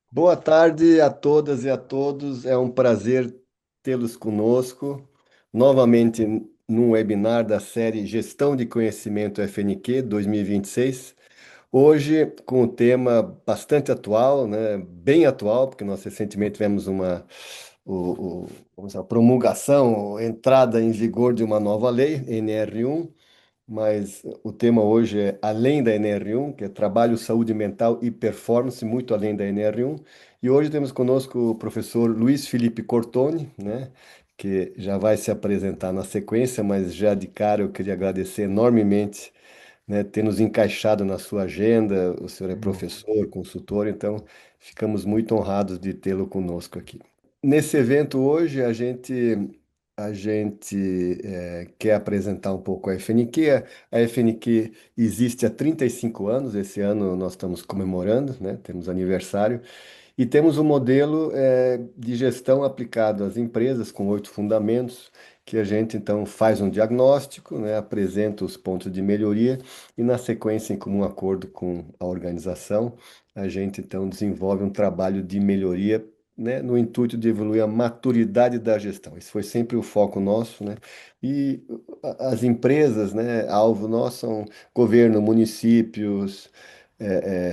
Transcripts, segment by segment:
Boa tarde a todas e a todos. É um prazer tê-los conosco novamente num webinar da série Gestão de Conhecimento FNQ 2026. Hoje com um tema bastante atual, né? Bem atual, porque nós recentemente tivemos vamos dizer, a promulgação, entrada em vigor de uma nova lei, NR1. Mas o tema hoje é além da NR1, que é trabalho, saúde mental e performance, muito além da NR1. E hoje temos conosco o professor Luiz Felipe Cortoni, né, que já vai se apresentar na sequência, mas já de cara eu queria agradecer enormemente, né, ter nos encaixado na sua agenda. O senhor é professor, consultor, então ficamos muito honrados de tê-lo conosco aqui. Nesse evento hoje, a gente quer apresentar um pouco a FNQ. A FNQ existe há 35 anos, esse ano nós estamos comemorando, né? Temos aniversário, e temos um modelo de gestão aplicado às empresas com 8 fundamentos, que a gente então faz um diagnóstico, né? Apresenta os pontos de melhoria e, na sequência, em comum acordo com a organização, a gente então desenvolve um trabalho de melhoria, né, no intuito de evoluir a maturidade da gestão. Esse foi sempre o foco nosso, né? E as empresas, né, alvo nosso são governo, municípios,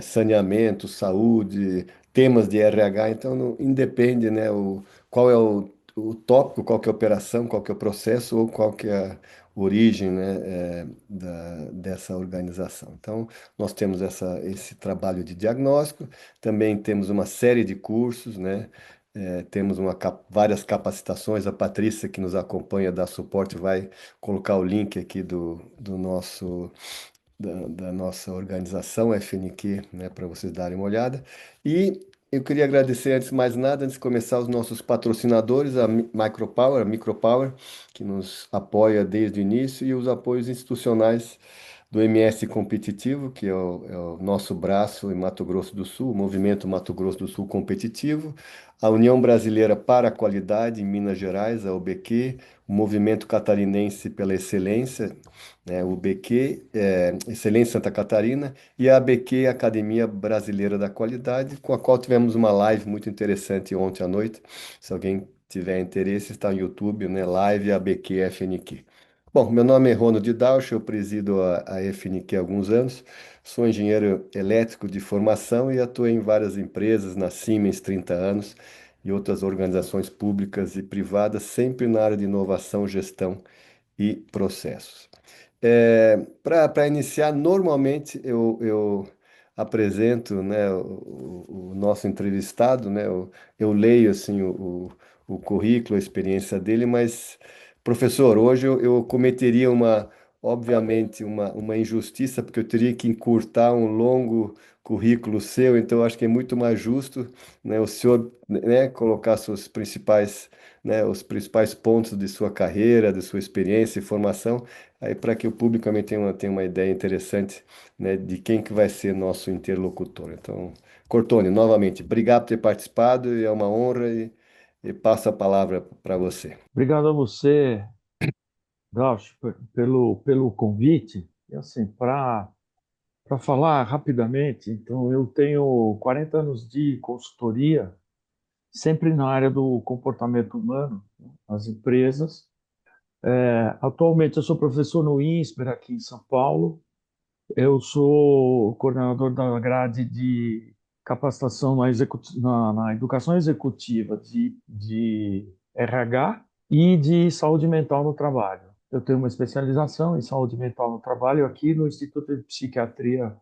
saneamento, saúde, temas de RH. Então não independe, né, qual é o tópico, qual que é a operação, qual que é o processo ou qual que é a origem, né, dessa organização. Então, nós temos esse trabalho de diagnóstico, também temos uma série de cursos, né? Temos várias capacitações. A Patrícia, que nos acompanha, dá suporte, vai colocar o link aqui da nossa organização FNQ, né, para vocês darem uma olhada. E eu queria agradecer, antes de mais nada, antes de começar, os nossos patrocinadores, a Micropower, que nos apoia desde o início, e os apoios institucionais do MS Competitivo, que é o nosso braço em Mato Grosso do Sul, o Movimento Mato Grosso do Sul Competitivo, a União Brasileira para a Qualidade em Minas Gerais, a UBQ, o Movimento Catarinense pela Excelência, né, o BQ, Excelência Santa Catarina, e a ABQ, Academia Brasileira da Qualidade, com a qual tivemos uma live muito interessante ontem à noite. Se alguém tiver interesse, está no YouTube, né? Live ABQ FNQ. Bom, meu nome é Ronald Dausch, eu presido a FNQ há alguns anos, sou engenheiro elétrico de formação e atuei em várias empresas, na Siemens 30 anos, e outras organizações públicas e privadas, sempre na área de inovação, gestão e processos. Para iniciar, normalmente eu apresento, né, o nosso entrevistado, né, eu leio assim o currículo, a experiência dele, mas, professor, hoje eu cometeria obviamente, uma injustiça, porque eu teria que encurtar um longo currículo seu, então eu acho que é muito mais justo, né, o senhor, né, colocar os principais pontos de sua carreira, de sua experiência e formação, aí para que o público também tenha uma ideia interessante, né, de quem que vai ser nosso interlocutor. Então, Cortoni, novamente, obrigado por ter participado, e é uma honra, e passo a palavra para você. Obrigado a você, Gauch, pelo convite. E assim, para falar rapidamente, então eu tenho 40 anos de consultoria, sempre na área do comportamento humano, né, nas empresas. Atualmente eu sou professor no INSPER aqui em São Paulo. Eu sou coordenador da grade de capacitação na educação executiva de RH e de saúde mental no trabalho. Eu tenho uma especialização em saúde mental no trabalho aqui no Instituto de Psiquiatria,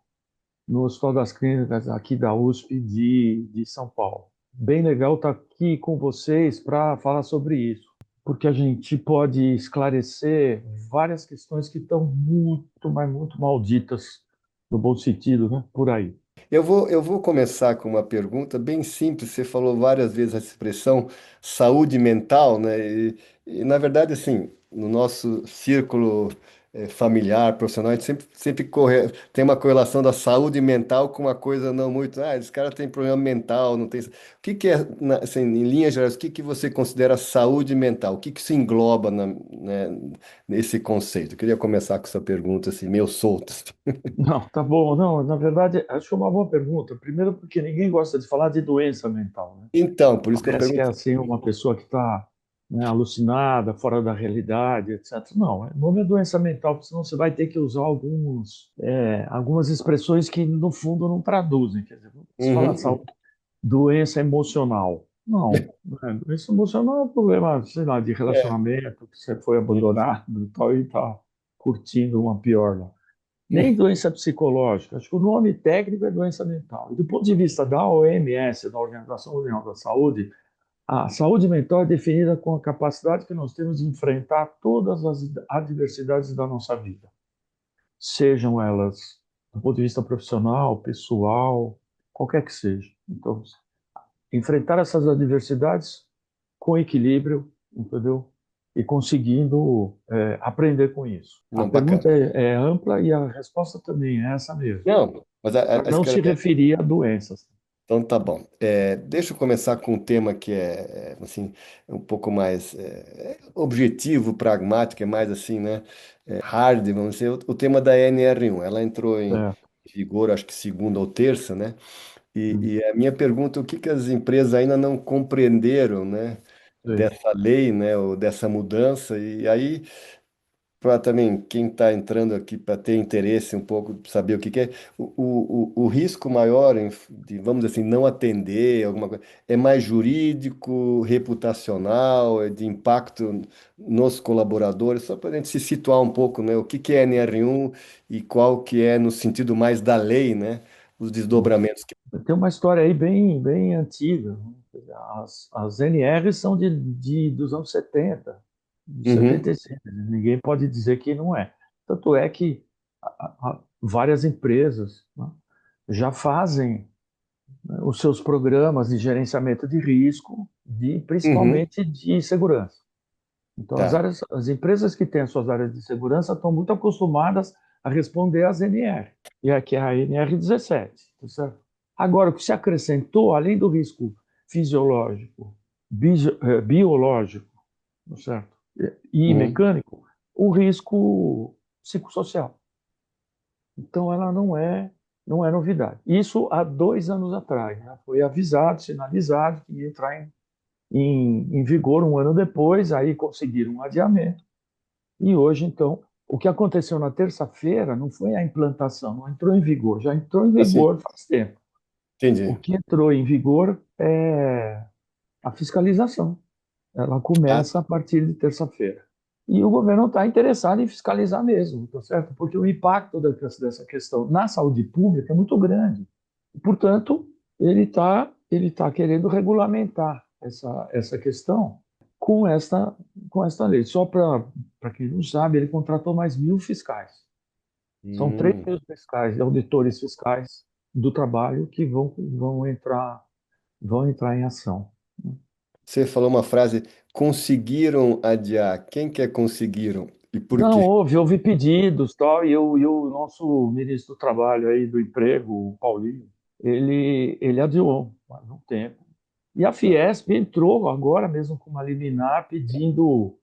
no Hospital das Clínicas, aqui da USP de São Paulo. Bem legal estar aqui com vocês para falar sobre isso, porque a gente pode esclarecer várias questões que estão muito, mas muito malditas, no bom sentido, né? Por aí. Eu vou começar com uma pergunta bem simples. Você falou várias vezes essa expressão saúde mental, né? Na verdade, assim, no nosso círculo familiar, profissional, a gente sempre tem uma correlação da saúde mental com uma coisa não muito. Ah, esse cara tem problema mental, não tem. O que que é, assim, em linhas gerais, o que que você considera saúde mental? O que que se engloba nesse conceito? Eu queria começar com essa pergunta, assim, meio solta. Não, tá bom. Não, na verdade, acho uma boa pergunta. Primeiro, porque ninguém gosta de falar de doença mental, né? Então, por isso que eu Parece que é perguntei. assim uma pessoa que está, né, alucinada, fora da realidade, etc. Não, o nome é doença mental, porque senão você vai ter que usar algumas expressões que no fundo não traduzem. Quer dizer, se fala de Uhum. saúde, doença emocional. Não, né? Doença emocional é um problema, sei lá, de É. relacionamento, que você foi abandonado e está curtindo uma pior lá. Nem doença psicológica. Acho que o nome técnico é doença mental. E do ponto de vista da OMS, da Organização Mundial da Saúde, a saúde mental é definida com a capacidade que nós temos de enfrentar todas as adversidades da nossa vida, sejam elas do ponto de vista profissional, pessoal, qualquer que seja. Então, enfrentar essas adversidades com equilíbrio, entendeu? E conseguindo aprender com isso. A Não, pergunta bacana. é ampla e a resposta também é essa mesmo. Não, mas Mas não se referia a doenças. então tá bom. Deixa eu começar com um tema que assim, um pouco mais objetivo, pragmático, é mais assim, né? Hard, vamos dizer, o tema da NR1. Ela entrou em Certo. vigor, acho que segunda ou terça, né? Hum, E a minha pergunta, o que que as empresas ainda não compreenderam, né? sei. Dessa lei, né? Ou dessa mudança. E aí para também quem está entrando aqui para ter interesse um pouco, saber o que que é, o risco maior de, vamos dizer assim, não atender alguma coisa, é mais jurídico, reputacional, é de impacto nos colaboradores, só para a gente se situar um pouco, né? O que que é NR1 e qual que é no sentido mais da lei, né? Os desdobramentos que. Tem uma história aí bem antiga, né? As NRs são dos anos 70, de Uhum, 76. Ninguém pode dizer que não é. Tanto é que várias empresas, né, já fazem, né, os seus programas de gerenciamento de risco, uhum, principalmente de segurança. Então, tá. as empresas que têm as suas áreas de segurança estão muito acostumadas a responder às NR, e aqui é a NR17, tá certo? Agora, o que se acrescentou, além do risco fisiológico, biológico, tá certo? E Uhum. mecânico, o risco psicossocial. Então, ela não é novidade. Isso há 2 anos atrás, né? Foi avisado, sinalizado que ia entrar em vigor um ano depois, aí conseguiram um adiamento. E hoje, então, o que aconteceu na terça-feira não foi a implantação, não entrou em vigor, já entrou em Assim, vigor faz tempo. O entendi. que entrou em vigor é a fiscalização. Ela Ah, começa a partir de terça-feira. E o governo está interessado em fiscalizar mesmo, tá certo? Porque o impacto dessa questão na saúde pública é muito grande. Portanto, ele tá querendo regulamentar essa questão com esta lei. Só para quem não sabe, ele contratou mais 1.000 fiscais. São três hum. mil fiscais, auditores fiscais do trabalho que vão entrar em ação. Você falou uma frase, conseguiram adiar. Quem que é conseguiram e por Não, quê? houve pedidos, tal, e o nosso ministro do Trabalho aí, do Emprego, o Paulinho, ele adiou faz um tempo. E a Tá. Fiesp entrou agora mesmo com uma liminar pedindo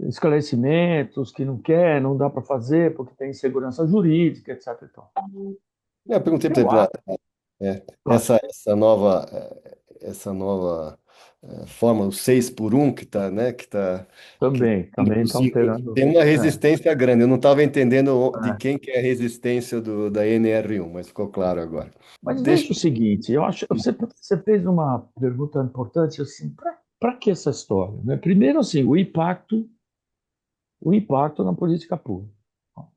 esclarecimentos que não quer, não dá para fazer porque tem insegurança jurídica, etc. e tal. Eu perguntei para Eu ele, acho, claro, essa nova forma, o 6 por um que está, né, que tá indo também pro está 5, alterando. tem uma É, resistência grande. Eu não estava entendendo de é. quem que é a resistência da NR1, mas ficou claro agora. Mas Deixa. veja o seguinte, eu acho, você fez uma pergunta importante assim, para que essa história, né? Primeiro, assim, o impacto na política pública.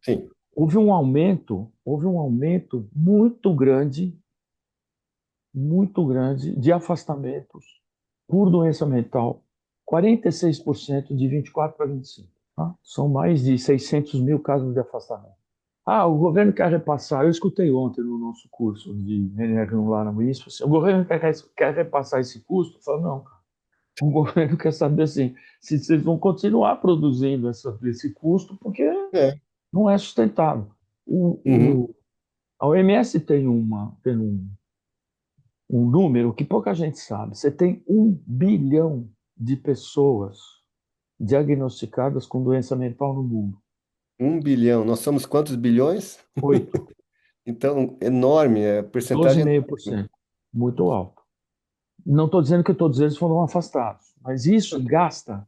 Sim. Houve um aumento muito grande de afastamentos por doença mental, 46% de 24 para 25. Tá? São mais de 600 mil casos de afastamento. Ah, o governo quer repassar. Eu escutei ontem no nosso curso de NR1 lá na UISP, assim, o governo quer repassar esse custo? Eu falo, não, o governo quer saber assim, se vocês vão continuar produzindo esse custo, porque É. não é sustentável. Uhum. A OMS tem um número que pouca gente sabe. Você tem 1 bilhão de pessoas diagnosticadas com doença mental no mundo. 1 bilhão. Nós somos quantos bilhões? 8, Então, enorme, é porcentagem enorme. 12,5%. Muito alto. Não estou dizendo que todos eles foram afastados, mas isso gasta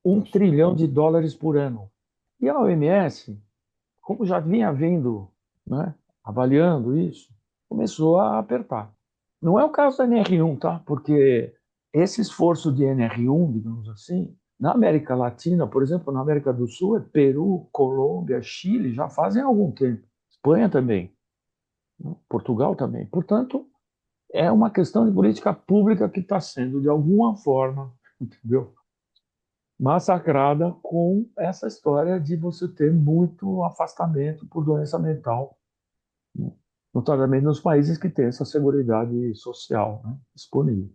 um Nossa. trilhão de dólares por ano. E a OMS, como já vinha vindo, né, avaliando isso, começou a apertar. Não é o caso da NR1, tá? Porque esse esforço de NR1, digamos assim, na América Latina, por exemplo, na América do Sul, é Peru, Colômbia, Chile, já fazem algum tempo. Espanha também, né? Portugal também. Portanto, é uma questão de política pública que está sendo, de alguma forma, entendeu? Massacrada com essa história de você ter muito afastamento por doença mental, né? Notadamente nos países que têm essa seguridade social, né, disponível.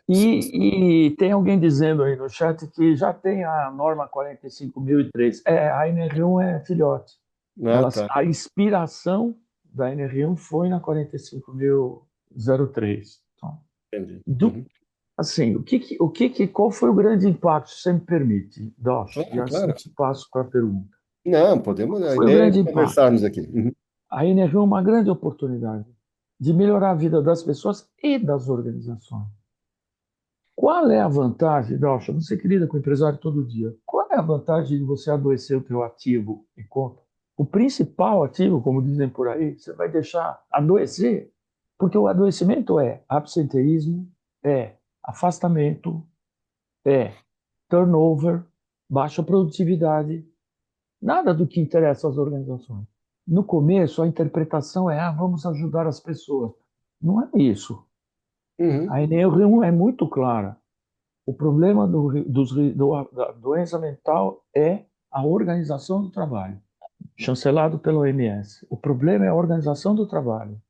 E tem alguém dizendo aí no chat que já tem a norma 45.003. A NR1 é filhote. Ah, tá. A inspiração da NR1 foi na 45.003. Então, Entendi. do, Uhum. assim, qual foi o grande impacto, se você me permite, Dosh? E Claro, assim claro. te passo para a pergunta. Não, podemos. A Foi o ideia é grande impacto. conversarmos aqui. Uhum. A Enel é uma grande oportunidade de melhorar a vida das pessoas e das organizações. Qual é a vantagem, Dalcha? Você que lida com empresário todo dia, qual é a vantagem de você adoecer o teu ativo em conta? O principal ativo, como dizem por aí, você vai deixar adoecer, porque o adoecimento é absenteísmo, é afastamento, é turnover, baixa produtividade, nada do que interessa às organizações. No começo, a interpretação é: vamos ajudar as pessoas. Não é isso. A Uhum. Enneagrama é muito clara. O problema da doença mental é a organização do trabalho, chancelado pela OMS. O problema é a organização do trabalho.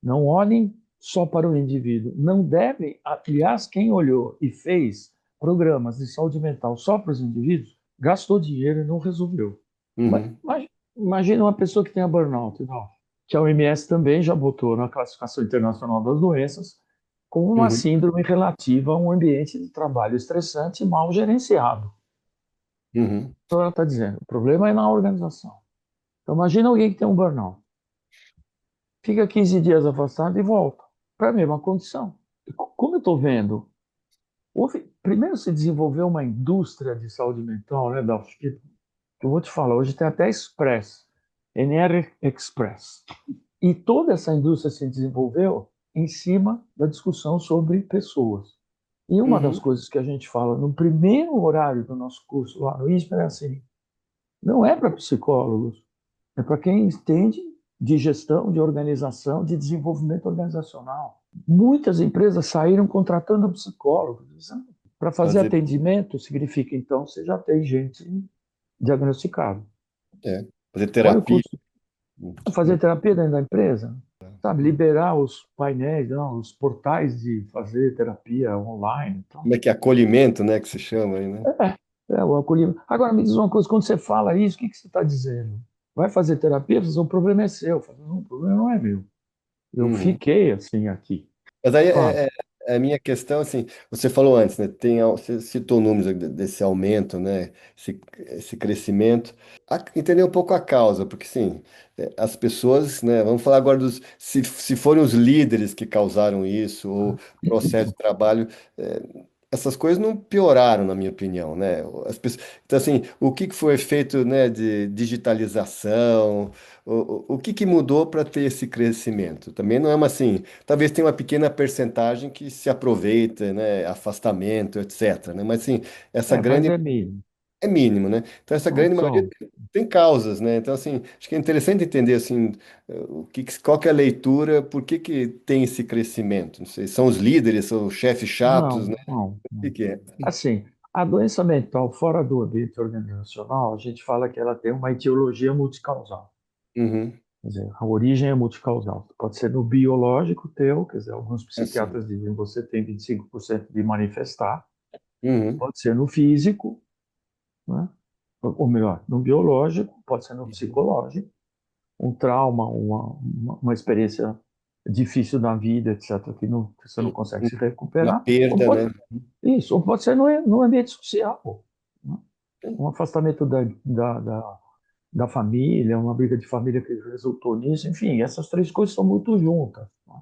Não olhem só para o indivíduo. Não devem, aliás, quem olhou e fez programas de saúde mental só para os indivíduos, gastou dinheiro e não resolveu. Mas, Uhum. imagina uma pessoa que tenha burnout, não, que a OMS também já botou na classificação internacional das doenças como uma Uhum. síndrome relativa a um ambiente de trabalho estressante e mal gerenciado. Uhum. Então ela está dizendo, o problema é na organização. Então imagina alguém que tem um burnout, fica 15 dias afastado e volta para a mesma condição. E como eu estou vendo, primeiro se desenvolveu uma indústria de saúde mental, né, Dalf, que eu vou te falar, hoje tem até Express, NR Express. E toda essa indústria se desenvolveu em cima da discussão sobre pessoas. E uma das Uhum. coisas que a gente fala no primeiro horário do nosso curso lá no INSPER é assim: não é para psicólogos, é para quem entende de gestão, de organização, de desenvolvimento organizacional. Muitas empresas saíram contratando psicólogos. Para fazer Fazer, atendimento significa, então, você já tem gente diagnosticada. é, fazer Olha o terapia, custo. Fazer né? terapia dentro da empresa, sabe? Liberar os painéis, não, os portais de fazer terapia online. Então, Como é que é acolhimento, né, que se chama aí, né? o acolhimento. Agora, me diz uma coisa: quando você fala isso, o que você está dizendo? Vai fazer terapia? O problema é seu. Eu falo, não, o problema não é meu. Eu Uhum. fiquei assim aqui. Mas aí Fala. é a minha questão, assim, você falou antes, né? Você citou números desse aumento, né? Esse crescimento. Entender um pouco a causa, porque sim, as pessoas, né? Vamos falar agora se forem os líderes que causaram isso, ou processo de trabalho, essas coisas não pioraram, na minha opinião, né? Então, assim, o que que foi feito, né, de digitalização? O que que mudou para ter esse crescimento? Também não é uma assim. Talvez tenha uma pequena percentagem que se aproveita, né, afastamento, etc, né? Mas assim, essa Mas grande é mínimo. é mínimo, né? Então essa Não grande maioria são. tem causas, né? Então assim, acho que é interessante entender assim, qual que é a leitura, por que que tem esse crescimento? Não sei, são os líderes, são os chefes chatos, né? Não, não, O que não. que é? Assim, a doença mental fora do ambiente organizacional, a gente fala que ela tem uma etiologia multicausal. Uhum, Quer dizer, a origem é multicausal. Pode ser no biológico teu, quer dizer, alguns assim. psiquiatras dizem que você tem 25% de manifestar. Uhum, Pode ser no físico, né? ou melhor, no biológico, pode ser no Uhum. psicológico, um trauma, uma experiência difícil na vida, etc., que você não consegue se Uma recuperar, ou perda, pode, né? isso, ou pode ser no ambiente social, né? Um afastamento da família, uma briga de família que resultou nisso, enfim, essas três coisas estão muito juntas, né?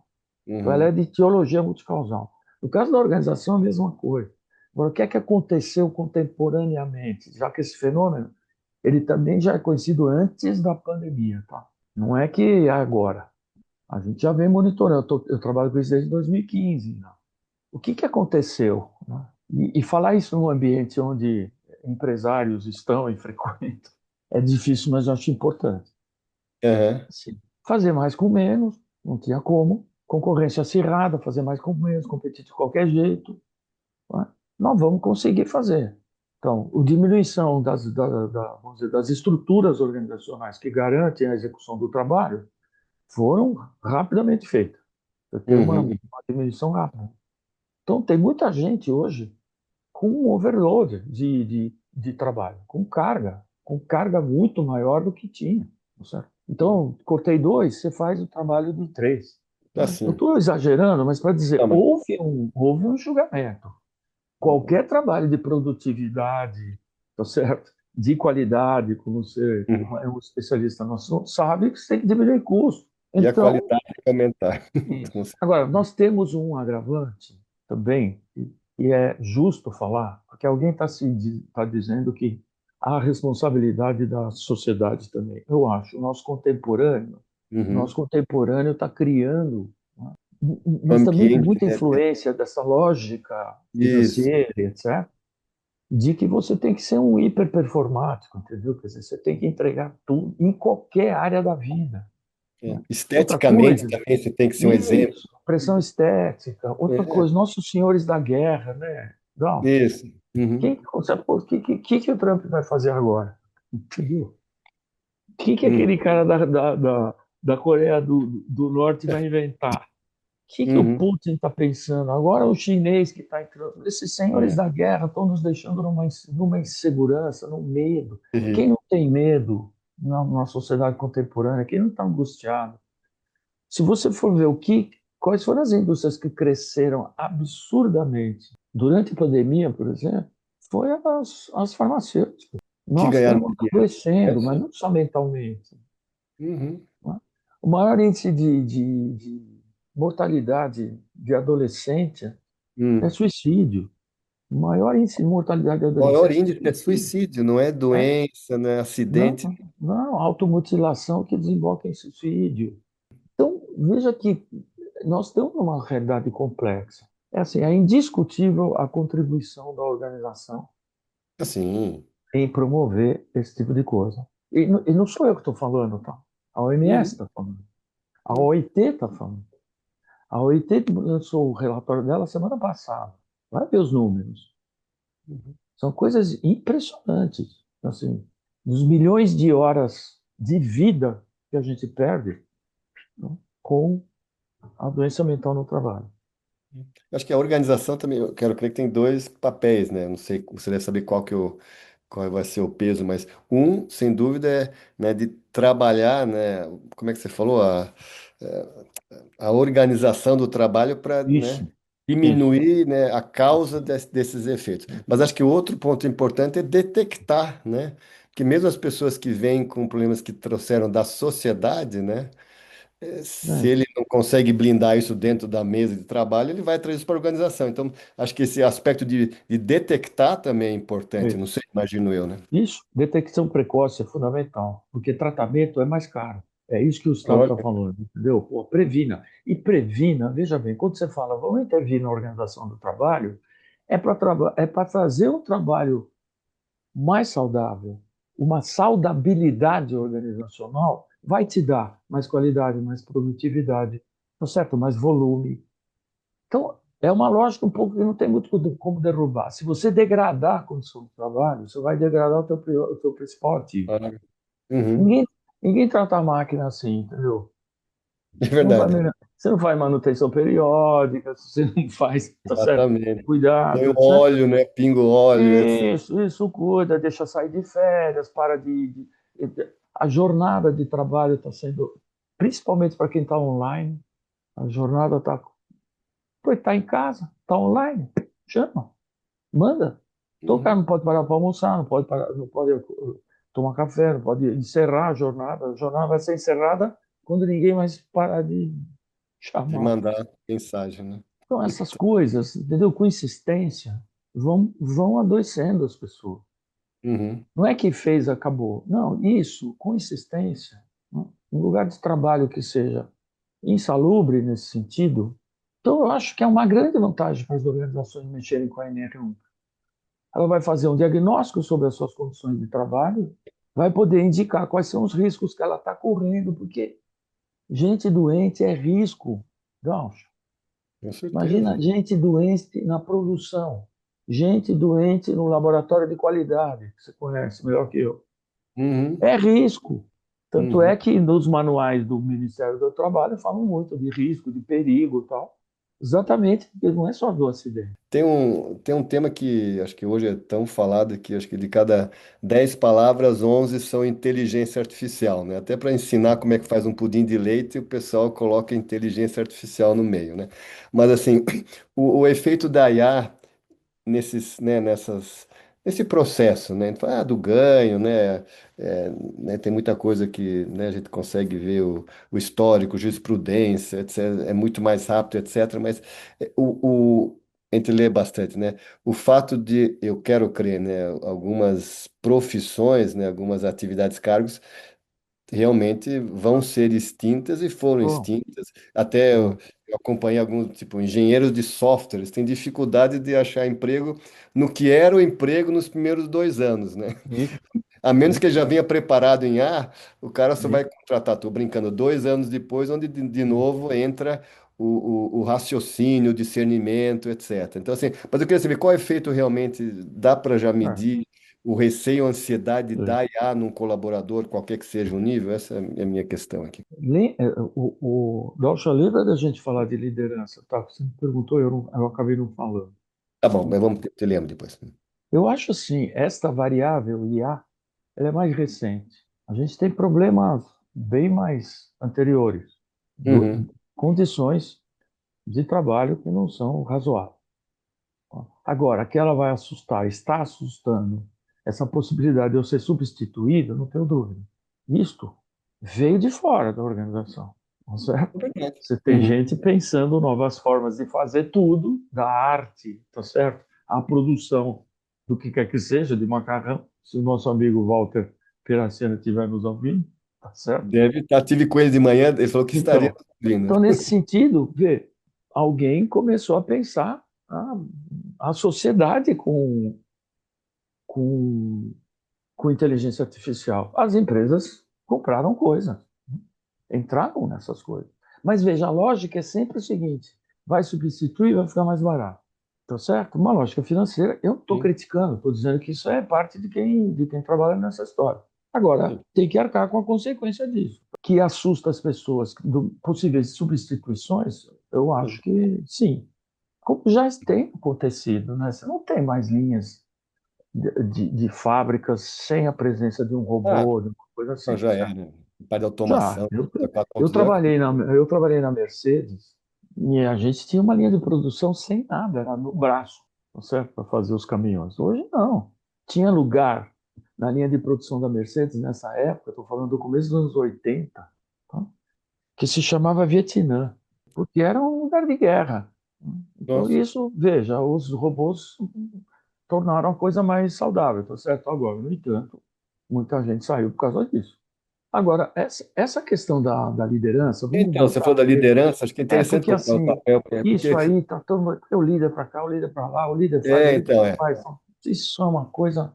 Então, ela é Uhum. de teologia multicausal. No caso da organização, a mesma coisa. Agora, o que é que aconteceu contemporaneamente? Já que esse fenômeno, ele também já é conhecido antes da pandemia, tá? Não é que é agora. A gente já vem monitorando. Eu trabalho com isso desde 2015, né? O que que aconteceu, né? E falar isso num ambiente onde empresários estão e frequentam é difícil, mas eu acho importante. Aham. Sim. Fazer mais com menos, não tinha como. Concorrência acirrada, fazer mais com menos, competir de qualquer jeito, né? Nós vamos conseguir fazer. Então, a diminuição vamos dizer, das estruturas organizacionais que garantem a execução do trabalho foram rapidamente feitas. Para ter uma Uhum. diminuição rápida. Então, tem muita gente hoje com um overload de trabalho, com carga muito maior do que tinha, tá certo? Então, cortei dois, você faz o trabalho de três, né? Eu Assim. estou exagerando, mas para dizer, Não, mas, houve um enxugamento. Qualquer trabalho de produtividade, tá certo? De qualidade, como você uhum. é um especialista no assunto, sabe que você tem que diminuir custo. E a Então, qualidade tem que aumentar. isso. Com certeza. Agora, nós temos um agravante também, e é justo falar, porque alguém tá dizendo que há responsabilidade da sociedade também. Eu acho, o Uhum. nosso contemporâneo está criando, né, O mas também com ambiente, muita né? influência dessa lógica Isso. financeira, etc., de que você tem que ser um hiperperformático, entendeu? Quer dizer, você tem que entregar tudo em qualquer área da vida, É. né? Outra Esteticamente coisa, também você tem que ser um exemplo. isso, pressão estética. Outra É. coisa, nossos senhores da guerra, né? Não, Isso. Uhum. o que o Trump vai fazer agora? Entendeu? O que aquele Uhum. cara da Coreia do Norte vai inventar? O que o Uhum. Putin está pensando? Agora o chinês que está entrando. Esses senhores É. da guerra estão nos deixando numa insegurança, num medo. Quem Terrível. não tem medo na sociedade contemporânea? Quem não está angustiado? Se você for ver quais foram as indústrias que cresceram absurdamente durante a pandemia, por exemplo, foi as farmacêuticas. Que Nós ganharam estamos dinheiro. É, adoecendo, mas sim. não só mentalmente, Uhum. né? O maior índice de mortalidade de adolescente é Hum. suicídio. O maior índice de mortalidade de O maior adolescente índice é é suicídio. suicídio, não é É, doença, não é não, acidente. não, automutilação que desemboca em suicídio. Então, veja que nós temos uma realidade complexa. É assim, é indiscutível a contribuição da organização Assim. em promover esse tipo de coisa. E não sou eu que estou falando, tá? A OMS Uhum. está falando. A OIT está falando. A OIT lançou o relatório dela semana passada. Vai ver os números. Uhum. São coisas impressionantes. Assim, dos milhões de horas de vida que a gente perde, né, com a doença mental no trabalho. Acho que a organização também, eu quero crer que tem dois papéis, né? Não sei, você deve saber qual vai ser o peso, mas um, sem dúvida, é, né, de trabalhar, né? Como é que você falou? A organização do trabalho para, né, Isso, isso. diminuir, né, a causa desses efeitos. Mas acho que o outro ponto importante é detectar, né? Que mesmo as pessoas que vêm com problemas que trouxeram da sociedade, né? Se É, ele não consegue blindar isso dentro da mesa de trabalho, ele vai trazer isso para a organização. Então, acho que esse aspecto de detectar também é importante, é. não sei, imagino eu, né? Isso, detecção precoce é fundamental, porque tratamento é mais caro. É isso que o Estado está Olha. falando, entendeu? Pô, previna. E previna, veja bem, quando você fala, vamos intervir na organização do trabalho, é para trazer um trabalho mais saudável, uma saudabilidade organizacional, vai te dar mais qualidade, mais produtividade, tá certo? Mais volume. Então, é uma lógica um pouco que não tem muito como derrubar. Se você degradar a condição do trabalho, você vai degradar o teu principal ativo. Olha. Uhum. Ninguém, ninguém trata a máquina assim, entendeu? É Não vai verdade. melhorar. você não faz manutenção periódica, você não faz, tá certo? Exatamente. Põe o Cuidado, né? óleo, né? Pinga o óleo, etc. Isso cuida, deixa sair de férias, para a jornada de trabalho está sendo, principalmente para quem está online, a jornada está. Pô, tá em casa, tá online, chama, manda. Então o cara Uhum. não pode parar para almoçar, não pode parar, não pode tomar café, não pode encerrar a jornada. A jornada vai ser encerrada quando ninguém mais parar de De chamar. mandar mensagem, né? Então essas coisas, entendeu? Com insistência, vão adoecendo as pessoas. Uhum. Não é que fez, acabou. Não, isso, com insistência, né? Um lugar de trabalho que seja insalubre nesse sentido. Então, eu acho que é uma grande vantagem para as organizações mexerem com a NR1. Ela vai fazer um diagnóstico sobre as suas condições de trabalho, vai poder indicar quais são os riscos que ela está correndo, porque gente doente é risco. Gaucho, Com certeza. imagina gente doente na produção, gente doente no laboratório de qualidade, que você conhece melhor que eu. Uhum. É risco. Tanto é Uhum. que nos manuais do Ministério do Trabalho falam muito de risco, de perigo e tal. Exatamente, porque não é só do acidente. Tem um tema que acho que hoje é tão falado que acho que de cada 10 palavras, 11 são inteligência artificial, né? Até para ensinar como é que faz um pudim de leite, o pessoal coloca inteligência artificial no meio, né? Mas assim, o efeito da IA nesse processo, né? A gente fala, do ganho, né? Tem muita coisa que, né, a gente consegue ver o histórico, jurisprudência, etc. É muito mais rápido, etc. Mas é, a gente lê bastante, né? O fato de, eu quero crer, né, algumas profissões, né, algumas atividades, cargos realmente vão ser extintas e foram Bom, extintas. Até eu, bom, eu acompanhei alguns, tipo, engenheiros de softwares têm dificuldade de achar emprego no que era o emprego nos primeiros 2 anos, né? isso, A menos que ele isso, já venha preparado em A, o cara só vai isso. contratar, tô brincando, 2 anos depois, onde de novo entra o raciocínio, o discernimento, etc. Então, assim, mas eu queria saber qual é o efeito realmente, dá para já É, medir o receio, a ansiedade é. da IA num colaborador, qualquer que seja o nível? Essa é a minha questão aqui. Gaucho, lembra da gente falar de liderança, tá? Você me perguntou, eu acabei não falando. Tá bom, mas vamos te lembro depois. Eu acho assim, esta variável IA, ela é mais recente. A gente tem problemas bem mais anteriores, Uhum. condições de trabalho que não são razoáveis. Agora, que ela vai assustar, está assustando essa possibilidade de eu ser substituído, não tenho dúvida. Isto veio de fora da organização, tá certo? É verdade. Você tem Uhum. gente pensando novas formas de fazer tudo, da arte, tá certo? A produção do que quer que seja, de macarrão, se o nosso amigo Walter Piracena estiver nos ouvindo, tá certo? Deve estar, tive com ele de manhã, ele falou que estaria Então, vindo. então nesse sentido, vê, alguém começou a pensar a sociedade com, com inteligência artificial. As empresas compraram coisas, entraram nessas coisas. Mas veja, a lógica é sempre o seguinte: vai substituir, vai ficar mais barato. Tá certo? Uma lógica financeira. Eu não estou Sim, criticando, estou dizendo que isso é parte de quem trabalha nessa história. Agora, sim. tem que arcar com a consequência disso. Que assusta as pessoas do possíveis substituições, eu acho que sim. Como já tem acontecido, né? Você não tem mais linhas de fábricas sem a presença de um Ah, robô, de uma coisa então assim, tá já certo? era. Parte de Já. automação, Eu, da eu 4.0. trabalhei na, eu trabalhei na Mercedes e a gente tinha uma linha de produção sem nada, era no braço, tá certo? Para fazer os caminhões. Hoje não. Tinha lugar na linha de produção da Mercedes nessa época, estou falando do começo dos anos 80, tá? Que se chamava Vietnã, porque era um lugar de guerra. Então, Nossa. isso, veja, os robôs tornaram a coisa mais saudável, tá certo? Agora, no entanto, muita gente saiu por causa disso. Agora, essa questão da liderança, vamos Então, você falou voltar. da liderança, acho que é É, interessante porque colocar o assim, papel, isso porque, aí, tá todo mundo, o líder para cá, o líder para lá, o líder faz, o líder então, não faz. Isso é uma coisa,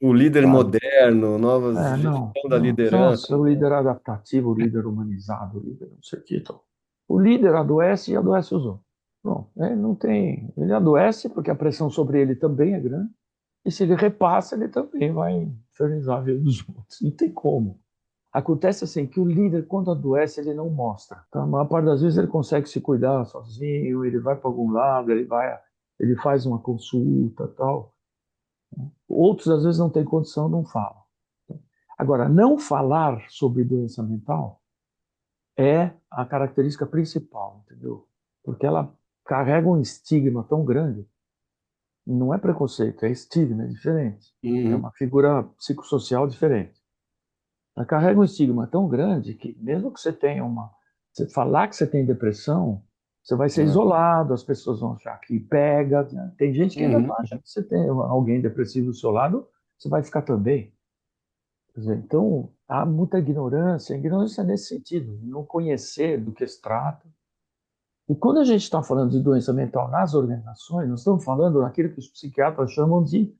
o líder sabe? moderno, novas Não, gestão da não. liderança. Nossa, o líder adaptativo, o líder humanizado, o líder não sei o que. Então. O líder adoece e adoece os outros. Bom, não tem. Ele adoece porque a pressão sobre ele também é grande. E se ele repassa, ele também vai infernizar a vida dos outros. Não tem como. Acontece assim que o líder, quando adoece, ele não mostra. Tá? A maior parte das vezes ele consegue se cuidar sozinho, ele vai para algum lado, ele faz uma consulta, tal. Outros, às vezes, não tem condição, não falam. Agora, não falar sobre doença mental é a característica principal, entendeu? Porque ela carrega um estigma tão grande. Não é preconceito, é estigma, é diferente. É Uhum. uma figura psicossocial diferente. Ela carrega um estigma tão grande que, mesmo que você tenha uma. Você falar que você tem depressão, você vai ser Ah, isolado, as pessoas vão achar que pega, né? Tem gente que ainda uhum. acha que você tem alguém depressivo do seu lado, você vai ficar também. Quer dizer, então, há muita ignorância, ignorância nesse sentido, não conhecer do que se trata. E quando a gente está falando de doença mental nas organizações, nós estamos falando daquilo que os psiquiatras chamam de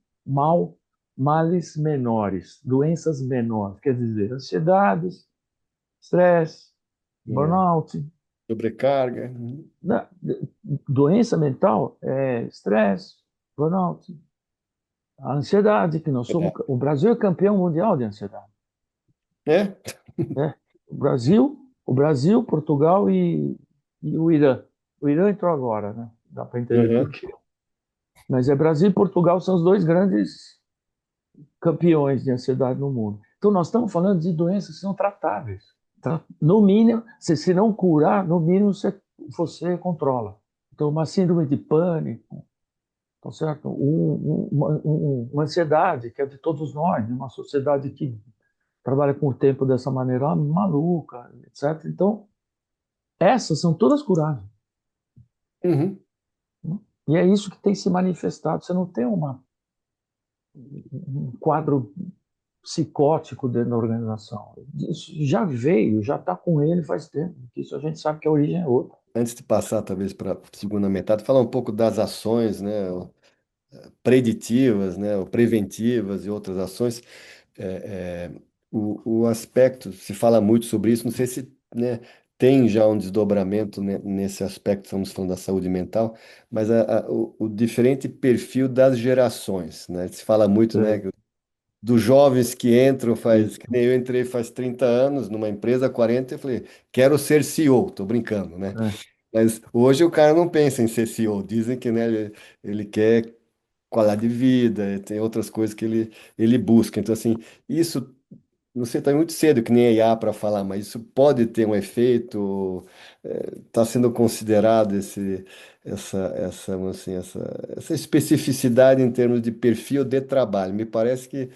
males menores, doenças menores, quer dizer, ansiedades, estresse, É. burnout. Sobrecarga. Na- Doença mental é estresse, burnout, a ansiedade, que nós somos. O Brasil é campeão mundial de ansiedade. É? Né? O Brasil, Portugal e o Irã. O Irã entrou agora, né? Dá para entender por Uhum. quê. Mas Brasil e Portugal são os dois grandes campeões de ansiedade no mundo. Então nós estamos falando de doenças que são tratáveis. Tá? No mínimo, se não curar, no mínimo você controla. Então uma síndrome de pânico, tá certo? Uma ansiedade que é de todos nós, de uma sociedade que trabalha com o tempo dessa maneira maluca, etc. Então essas são todas curáveis. Uhum. Né? E é isso que tem se manifestado. Você não tem um quadro psicótico dentro da organização. Isso já veio, já está com ele faz tempo. Isso a gente sabe que a origem é outra. Antes de passar, talvez, para a segunda metade, falar um pouco das ações, né, preditivas, né, ou preventivas e outras ações. O aspecto, se fala muito sobre isso, não sei se, né, tem já um desdobramento, né, nesse aspecto, estamos falando da saúde mental, mas o diferente perfil das gerações, né? Se fala muito, né, É, dos jovens que entram, faz, que isso, nem eu entrei faz 30 anos numa empresa, 40 eu falei, quero ser CEO, tô brincando, né? é, Mas hoje o cara não pensa em ser CEO, dizem que, né, ele quer qualidade de vida, tem outras coisas que ele busca. Então, assim, isso, não sei, está muito cedo que nem a IA para falar, mas isso pode ter um efeito, está sendo considerado vamos assim, essa especificidade em termos de perfil de trabalho. Me parece que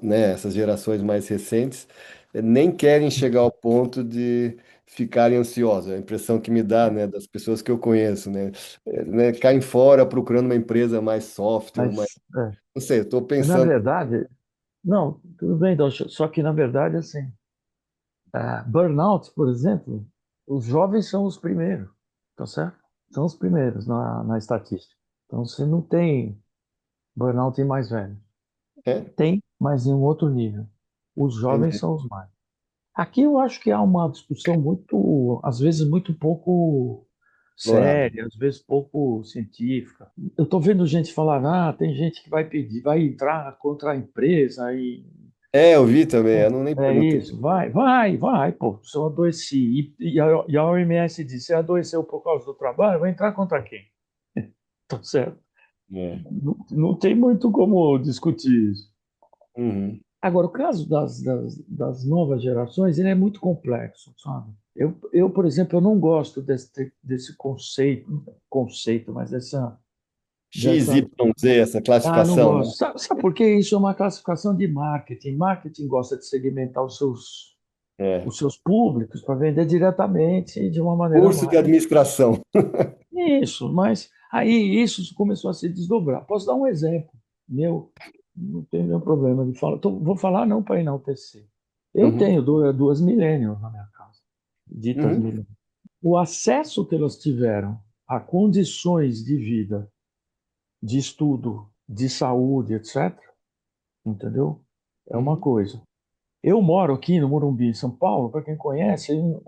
né, essas gerações mais recentes nem querem chegar ao ponto de ficarem ansiosas. A impressão que me dá, né, das pessoas que eu conheço, né, caem fora procurando uma empresa mais soft, ou mais, mas não sei, eu estou na pensando, verdade, não, tudo bem, então, só que na verdade, assim, burnout, por exemplo, os jovens são os primeiros, tá certo? São os primeiros na estatística. Então, você não tem burnout em mais velhos. é, Tem, mas em um outro nível. Os jovens entendi. são os mais. Aqui eu acho que há uma discussão muito, às vezes muito pouco Explorado. séria, às vezes pouco científica. Eu estou vendo gente falar, tem gente que vai pedir, vai entrar contra a empresa e Eu vi também, eu não nem é perguntei. isso, vai, pô, se eu adoeci e a OMS disse, se adoeceu por causa do trabalho, vai entrar contra quem? Tá certo. É. Não tem muito como discutir isso. Uhum. Agora, o caso das novas gerações, ele é muito complexo, sabe? Por exemplo, eu não gosto desse conceito, mas X, dessa... Y, Z, essa Não classificação, né? gosto. Sabe por quê? Isso é uma classificação de marketing. Marketing gosta de segmentar É. os seus públicos para vender diretamente de uma maneira Curso de mais... administração. Isso, mas aí isso começou a se desdobrar. Posso dar um exemplo meu? Não tem nenhum problema de falar. Vou falar não para enaltecer. Eu Uhum. tenho duas millennials na minha casa, ditas Uhum. millennials. O acesso que elas tiveram a condições de vida, de estudo, de saúde, etc., entendeu? É uma Uhum. coisa. Eu moro aqui no Morumbi, em São Paulo, para quem conhece, em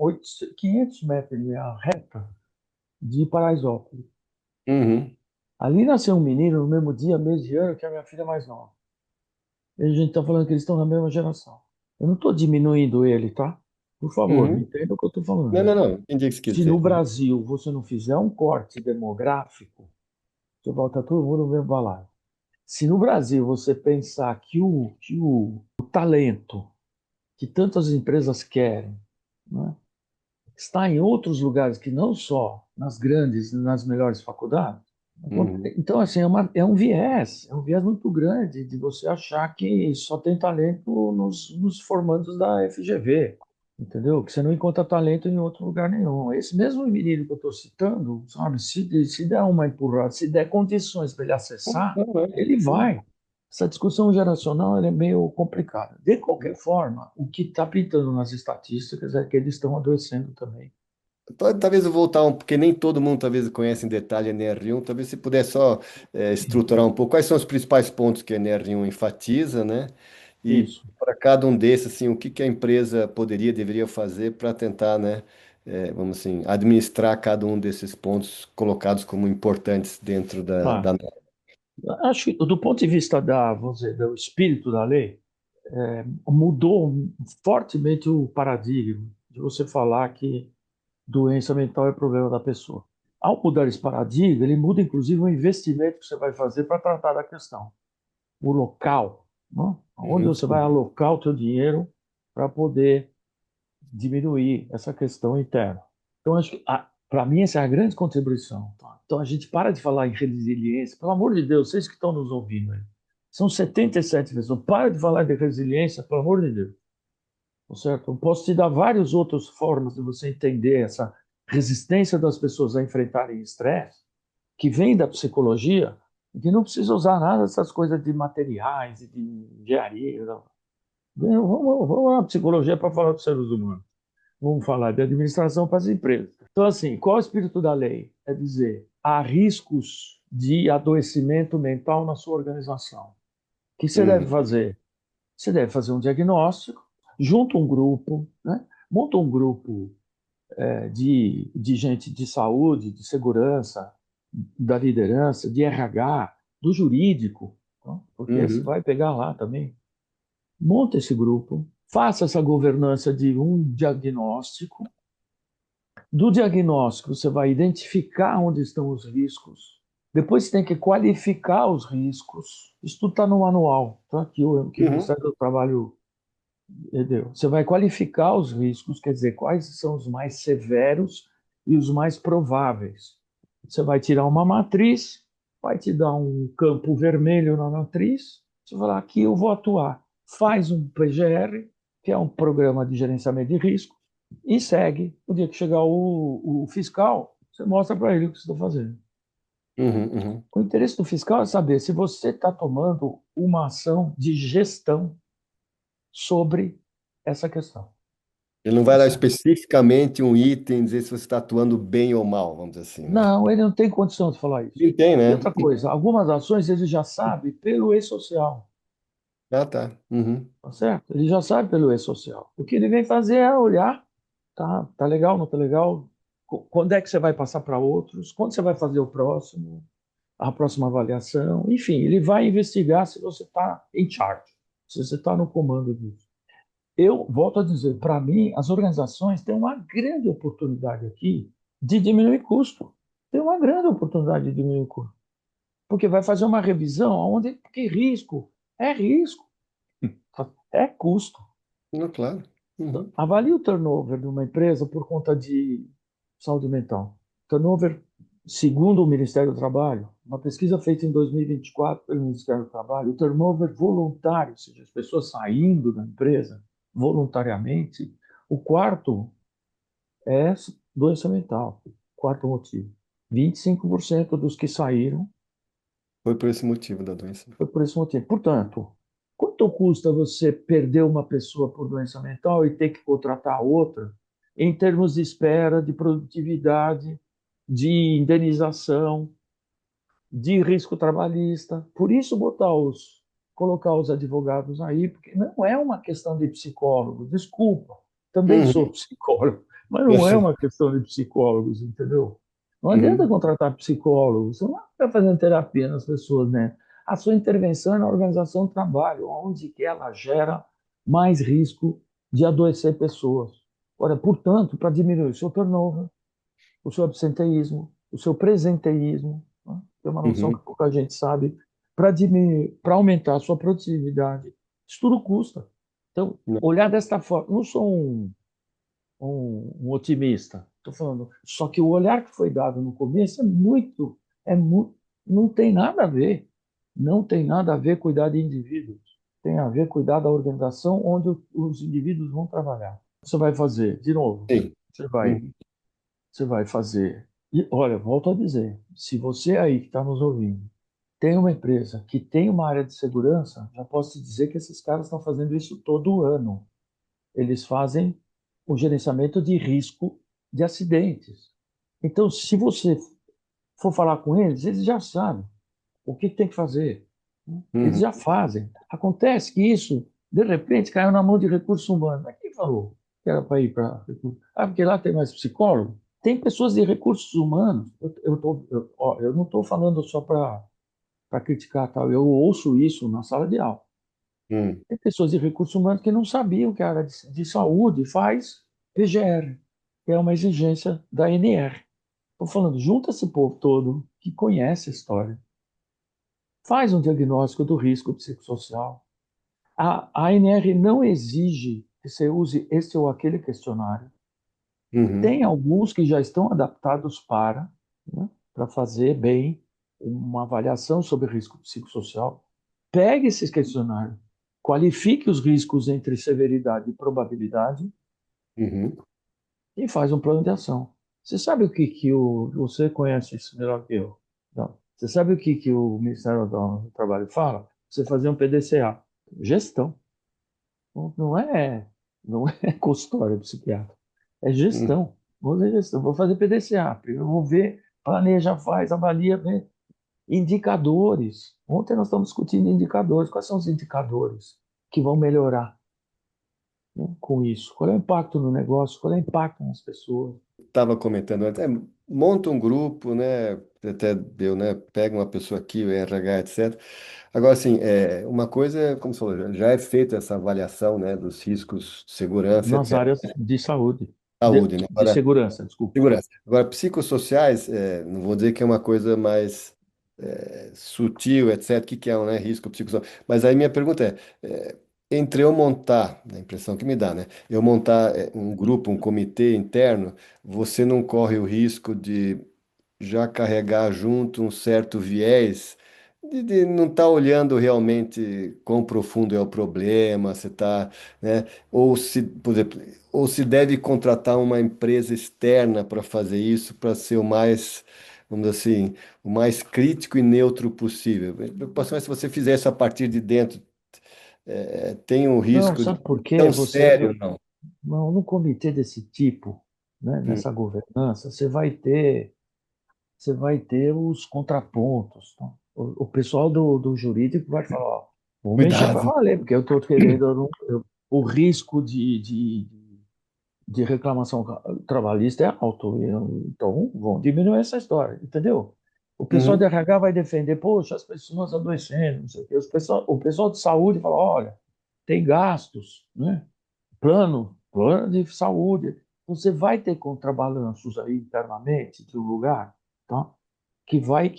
500 metros de linha reta de Paraisópolis. Uhum. Ali nasceu um menino no mesmo dia, mês de ano, que é a minha filha mais nova. E a gente está falando que eles estão na mesma geração. Eu não estou diminuindo ele, tá? Por favor, me Uhum. entenda o que eu estou Não, falando. não, não. Entendi o que você quis Se no dizer. Uhum. Brasil você não fizer um corte demográfico, você volta todo mundo no mesmo balaio. Se no Brasil você pensar que o talento que tantas empresas querem, né, está em outros lugares que não só nas grandes, nas melhores faculdades, Uhum. então assim, é um viés muito grande de você achar que só tem talento nos formandos da FGV, entendeu? Que você não encontra talento em outro lugar nenhum. Esse mesmo menino que eu estou citando, sabe, se der uma empurrada, se der condições para ele acessar, Não, é. ele vai. Essa discussão geracional ela é meio complicada. De qualquer forma, o que está pintando nas estatísticas é que eles estão adoecendo também. Talvez eu voltar porque nem todo mundo talvez conhece em detalhe a NR1, talvez se puder só estruturar um pouco quais são os principais pontos que a NR1 enfatiza, né? E Isso. para cada um desses, assim, o que que a empresa poderia, deveria fazer para tentar, né, vamos assim, administrar cada um desses pontos colocados como importantes dentro Tá. da... Acho que, do ponto de vista vamos dizer, do espírito da lei, mudou fortemente o paradigma de você falar que doença mental é problema da pessoa. Ao mudar esse paradigma, ele muda inclusive o investimento que você vai fazer para tratar da questão. O local, né? Onde Uhum, você vai alocar o seu dinheiro para poder diminuir essa questão interna. Então, acho que, para mim, essa é a grande contribuição. Tá? Então, a gente para de falar em resiliência. Pelo amor de Deus, vocês que estão nos ouvindo aí. São 77 pessoas. Para de falar de resiliência, pelo amor de Deus. Tá certo? Eu posso te dar várias outras formas de você entender essa resistência das pessoas a enfrentarem estresse, que vem da psicologia, e que não precisa usar nada dessas coisas de materiais e de engenharia. Não. Vamos à psicologia para falar dos seres humanos. Vamos falar de administração para as empresas. Então, assim, qual é o espírito da lei? É dizer, há riscos de adoecimento mental na sua organização. O que você deve uhum, fazer? Você deve fazer um diagnóstico, junta um grupo, né? Monta um grupo de gente de saúde, de segurança, da liderança, de RH, do jurídico, tá? Porque você uhum, vai pegar lá também. Monta esse grupo, faça essa governança de um diagnóstico. Do diagnóstico, você vai identificar onde estão os riscos. Depois você tem que qualificar os riscos. Isso tudo está no manual, tá? Que o uhum, Ministério do Trabalho deu. Você vai qualificar os riscos, quer dizer, quais são os mais severos e os mais prováveis. Você vai tirar uma matriz, vai te dar um campo vermelho na matriz, você vai falar, aqui eu vou atuar. Faz um PGR, que é um programa de gerenciamento de risco, e segue. O dia que chegar o fiscal, você mostra para ele o que você está fazendo. uhum, uhum. O interesse do fiscal é saber se você está tomando uma ação de gestão sobre essa questão. Ele não vai Tá dar certo? especificamente um item, dizer se você está atuando bem ou mal, vamos dizer assim, né? Não, ele não tem condição de falar isso. Ele tem, E né? outra coisa, algumas ações ele já sabe pelo e-social, Ah, tá. Uhum, tá certo? Ele já sabe pelo e-social. O que ele vem fazer é olhar, tá legal, não tá legal? Quando é que você vai passar para outros? Quando você vai fazer a próxima avaliação? Enfim, ele vai investigar se você está em charge, se você está no comando disso. Eu volto a dizer, para mim, as organizações têm uma grande oportunidade aqui de diminuir custo. Tem uma grande oportunidade de diminuir custo. Porque vai fazer uma revisão onde, porque risco é risco, é custo. não, claro. Uhum, Avalie o turnover de uma empresa por conta de saúde mental. Turnover, segundo o Ministério do Trabalho, uma pesquisa feita em 2024 pelo Ministério do Trabalho, o turnover voluntário, ou seja, as pessoas saindo da empresa voluntariamente, o quarto é doença mental. Quarto motivo. 25% dos que saíram foi por esse motivo da doença. foi por esse motivo. Portanto, quanto custa você perder uma pessoa por doença mental e ter que contratar outra em termos de espera, de produtividade, de indenização, de risco trabalhista? Por isso colocar os advogados aí, porque não é uma questão de psicólogo, desculpa, também Uhum, sou psicólogo, mas eu não é sei. uma questão de psicólogos, entendeu? Não adianta Uhum, contratar psicólogos, você não vai fazendo terapia nas pessoas, né? A sua intervenção é na organização do trabalho, onde que ela gera mais risco de adoecer pessoas. Ora, portanto, para diminuir o seu turnover, o seu absenteísmo, o seu presenteísmo, né? Tem uma noção que Uhum. pouca gente sabe, para diminuir, para aumentar a sua produtividade. Isso tudo custa. Então, Não. olhar desta forma, não sou um otimista, estou falando, só que o olhar que foi dado no começo é muito, não tem nada a ver, não tem nada a ver cuidar de indivíduos, tem a ver cuidar da organização onde os indivíduos vão trabalhar. Você vai fazer, de novo, Sim. você vai Uhum. você vai fazer. E olha, volto a dizer, se você aí que está nos ouvindo tem uma empresa que tem uma área de segurança, já posso te dizer que esses caras estão fazendo isso todo ano. Eles fazem o gerenciamento de risco de acidentes. Então, se você for falar com eles, eles já sabem o que tem que fazer. Eles Uhum. já fazem. Acontece que isso, de repente, caiu na mão de recursos humanos. Mas quem falou que era para ir para recursos? Ah, porque lá tem mais psicólogo? Tem pessoas de recursos humanos. Eu não estou falando só para criticar, tal. Eu ouço isso na sala de aula. Uhum. Tem pessoas de recursos humanos que não sabiam que a área de saúde faz PGR, que é uma exigência da ANR. Estou falando, junta esse povo todo que conhece a história, faz um diagnóstico do risco psicossocial. A ANR não exige que você use este ou aquele questionário. Uhum. Tem alguns que já estão adaptados para, né, para fazer bem uma avaliação sobre risco psicossocial. Pegue esses questionários, qualifique os riscos entre severidade e probabilidade Uhum. e faz um plano de ação. Você sabe você conhece isso melhor que eu? Não. Você sabe o que o Ministério do Trabalho fala? Você fazer um PDCA, gestão. Não é consultório psiquiátrico, é Uhum. gestão. Vou fazer gestão, vou fazer PDCA, eu vou ver, planeja, faz, avalia, vê. Indicadores. Ontem nós estamos discutindo indicadores. Quais são os indicadores que vão melhorar, né, com isso? Qual é o impacto no negócio? Qual é o impacto nas pessoas? Estava comentando antes, monta um grupo, né? Até deu, né? Pega uma pessoa aqui, o RH, etc. Agora, assim, uma coisa, como você falou, já é feita essa avaliação, né, dos riscos de segurança, Nas etc. áreas de saúde, Saúde, né? de segurança, desculpa. Segurança. Agora, psicossociais, não vou dizer que é uma coisa mais sutil, etc. O que que é um, né, risco psicossocial? Mas aí minha pergunta entre eu montar, a impressão que me dá, né? Eu montar um grupo, um comitê interno, você não corre o risco de já carregar junto um certo viés de não estar olhando realmente quão profundo é o problema, se está, né? Ou se, por exemplo, ou se deve contratar uma empresa externa para fazer isso, para ser o mais, vamos dizer assim, o mais crítico e neutro possível. A preocupação é se você fizer isso a partir de dentro, tem um Não, risco de sabe por quê? tão sério, não. Não, num comitê desse tipo, né, Hum. nessa governança, você vai ter os contrapontos. Tá? O pessoal do jurídico vai falar, ó, vamos mexer para Cuidado. valer, porque eu estou querendo, o risco de reclamação trabalhista é alto, então vamos diminuir essa história, entendeu? O pessoal de Uhum, RH vai defender, poxa, as pessoas adoecendo, não sei o quê. O pessoal de saúde fala, olha, tem gastos, né? Plano de saúde. Você vai ter contrabalanços aí internamente de um lugar, tá? Que vai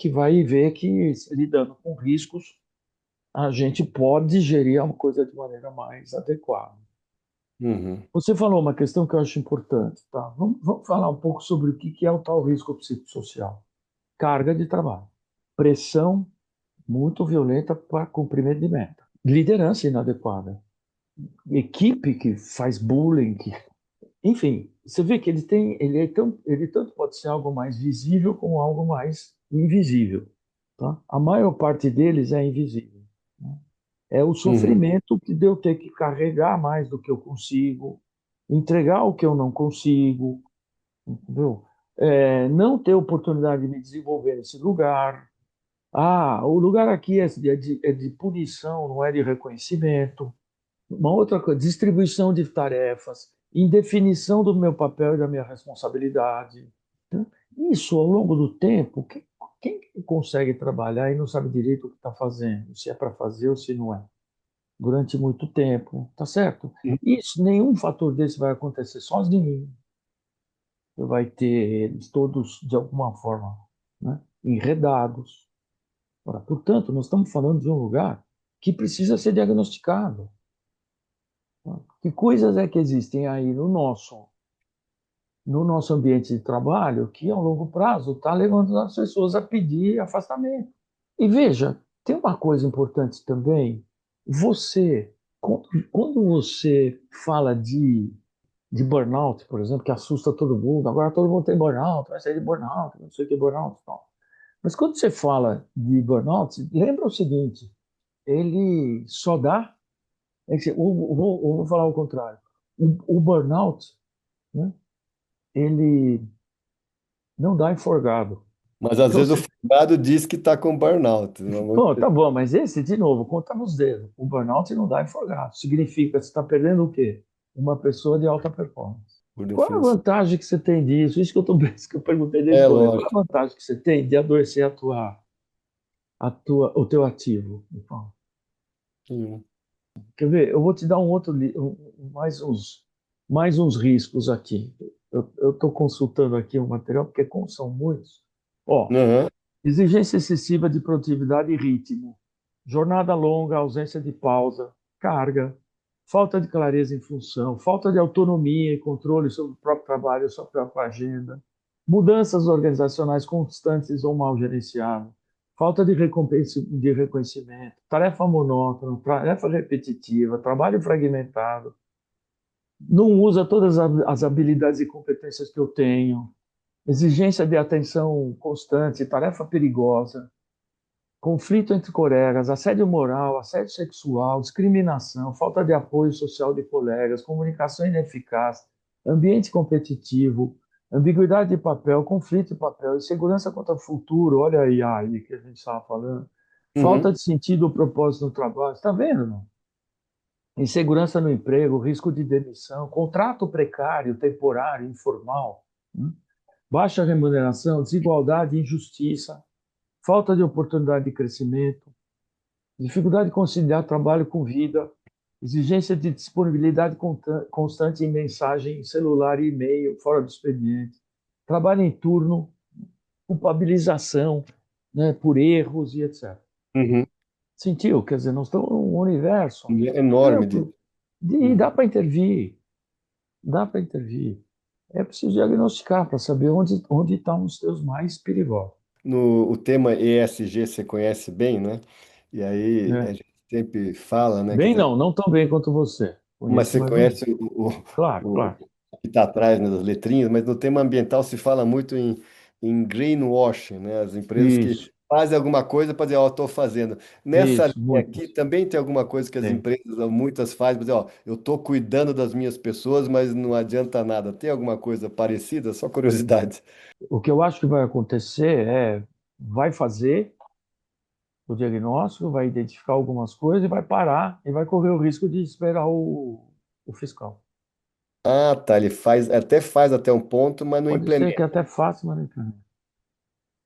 ver que lidando com riscos, a gente pode gerir a coisa de maneira mais adequada. uhum, Você falou uma questão que eu acho importante, tá? Vamos falar um pouco sobre o que é o tal risco psicossocial. Carga de trabalho, pressão muito violenta para cumprimento de meta, liderança inadequada, equipe que faz bullying, enfim, você vê que ele tanto pode ser algo mais visível como algo mais invisível, tá? A maior parte deles é invisível, né? É o uhum, sofrimento de eu ter que carregar mais do que eu consigo, entregar o que eu não consigo, entendeu? Não ter oportunidade de me desenvolver nesse lugar. Ah, o lugar aqui é de punição, não é de reconhecimento. Uma outra coisa, distribuição de tarefas, indefinição do meu papel e da minha responsabilidade, né? Isso, ao longo do tempo, quem consegue trabalhar e não sabe direito o que está fazendo, se é para fazer ou se não é? durante muito tempo, tá certo? Uhum. Isso, nenhum fator desse vai acontecer sozinho. Você vai ter eles todos, de alguma forma, né, enredados. Ora, portanto, nós estamos falando de um lugar que precisa ser diagnosticado. Tá? Que coisas é que existem aí no nosso ambiente de trabalho que, ao longo prazo, está levando as pessoas a pedir afastamento? E veja, tem uma coisa importante também. Você, quando você fala de burnout, por exemplo, que assusta todo mundo, agora todo mundo tem burnout, vai sair de burnout, não sei o que é burnout, e tal. Mas quando você fala de burnout, lembra o seguinte: ele só dá. Vou falar o contrário. O burnout, né, ele não dá em forgado. Mas às Então, vezes o folgado diz que está com burnout. bom, tá bom, mas esse, de novo, conta nos dedos. O burnout não dá em forgado. Significa que você está perdendo o quê? Uma pessoa de alta performance. Por Qual é a definição. vantagem que você tem disso? Isso que eu tô, isso que eu perguntei desde É o começo. Qual é lógico. a vantagem que você tem de adoecer o teu ativo? Me fala. Sim. Quer ver? Eu vou te dar mais uns riscos aqui. Eu estou consultando aqui o material, porque como são muitos. Ó, Aham. exigência excessiva de produtividade e ritmo, jornada longa, ausência de pausa, carga, falta de clareza em função, falta de autonomia e controle sobre o próprio trabalho, sobre a própria agenda, mudanças organizacionais constantes ou mal gerenciadas, falta de reconhecimento, tarefa monótona, tarefa repetitiva, trabalho fragmentado, não usa todas as habilidades e competências que eu tenho, exigência de atenção constante, tarefa perigosa, conflito entre colegas, assédio moral, assédio sexual, discriminação, falta de apoio social de colegas, comunicação ineficaz, ambiente competitivo, ambiguidade de papel, conflito de papel, insegurança quanto ao futuro, olha aí que a gente estava falando, falta Uhum. de sentido ou propósito no trabalho, está vendo, não? Insegurança no emprego, risco de demissão, contrato precário, temporário, informal, né? Baixa remuneração, desigualdade, injustiça, falta de oportunidade de crescimento, dificuldade de conciliar trabalho com vida, exigência de disponibilidade constante em mensagem celular e e-mail fora do expediente, trabalho em turno, culpabilização, né, por erros e etc. Uhum. Sentiu? Quer dizer, nós estamos num universo É enorme de. amplo e Uhum. dá para intervir, dá para intervir. É preciso diagnosticar para saber onde estão os teus mais perigosos. No, o tema ESG você conhece bem, né? E aí a Né? gente sempre fala, né? Quer Bem, dizer, não tão bem quanto você. mas Conheço você mais ou menos. conhece Claro, o claro. que está atrás, né, das letrinhas, mas no tema ambiental se fala muito em greenwashing, né? As empresas que Isso, fazem alguma coisa para dizer, ó, estou fazendo. Nessa isso, linha aqui muitas. também tem alguma coisa que as Tem. empresas, ó, muitas fazem, para dizer, ó, eu estou cuidando das minhas pessoas, mas não adianta nada. Tem alguma coisa parecida? Só curiosidade. O que eu acho que vai acontecer vai fazer o diagnóstico, vai identificar algumas coisas e vai parar e vai correr o risco de esperar o fiscal. Ah, tá, ele faz até um ponto, mas não Pode ser que implementa. até faça, mas não implementa.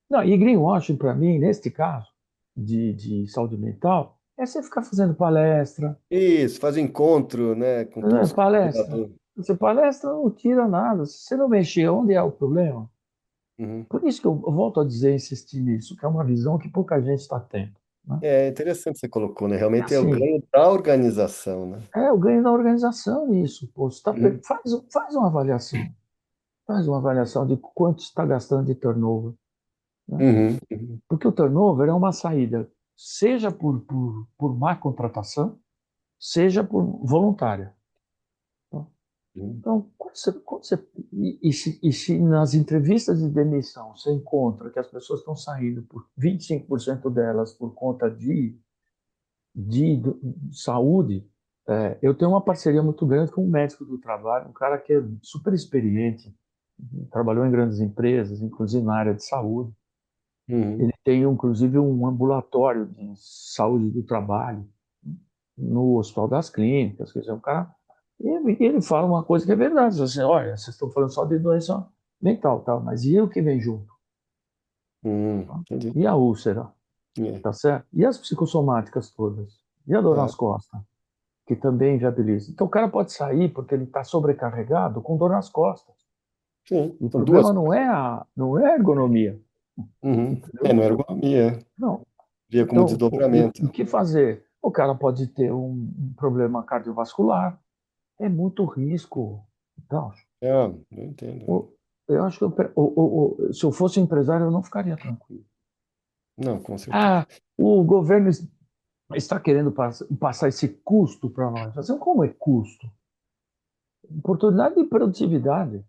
Não, e greenwashing, para mim, neste caso de saúde mental, é você ficar fazendo palestra, Isso, faz encontro, né, com né? todos os Palestra. colaboradores. Você palestra não tira nada. Se você não mexer, onde é o problema? Uhum. Por isso que eu volto a dizer, insistir nisso, que é uma visão que pouca gente está tendo, né? É interessante você colocou, né? É Realmente é o assim, ganho da organização, né? o ganho da organização nisso. Pô, Uhum. faz uma avaliação. Faz uma avaliação de quanto está gastando de turnover, né? Uhum. Uhum. Porque o turnover é uma saída, seja por má contratação, seja por voluntária. Tá? Uhum. Então, se nas entrevistas de demissão você encontra que as pessoas estão saindo por 25% delas por conta de saúde, eu tenho uma parceria muito grande com um médico do trabalho, um cara que é super experiente, trabalhou em grandes empresas, inclusive na área de saúde. Uhum. Ele tem, inclusive, um ambulatório de saúde do trabalho no Hospital das Clínicas. Quer dizer, um cara. Ele fala uma coisa que é verdade. Assim, olha, vocês estão falando só de doença mental, tá? Mas e o que vem junto? Tá? Entendi. E a úlcera, É, tá certo? E as psicossomáticas todas? E a dor tá. nas costas? que também inviabiliza. Então, o cara pode sair porque ele está sobrecarregado com dor nas costas. Sim, E o são duas problema coisas. não é a ergonomia, Uhum. É, entendeu? não é ergonomia, Não. via como Então, o desdobramento. que fazer? O cara pode ter um problema cardiovascular, é muito risco. Então, Ah, eu entendo. eu acho que se eu fosse empresário, eu não ficaria tranquilo. Não, com certeza. Ah, o governo está querendo passar esse custo para nós. Mas como é custo? Oportunidade de produtividade,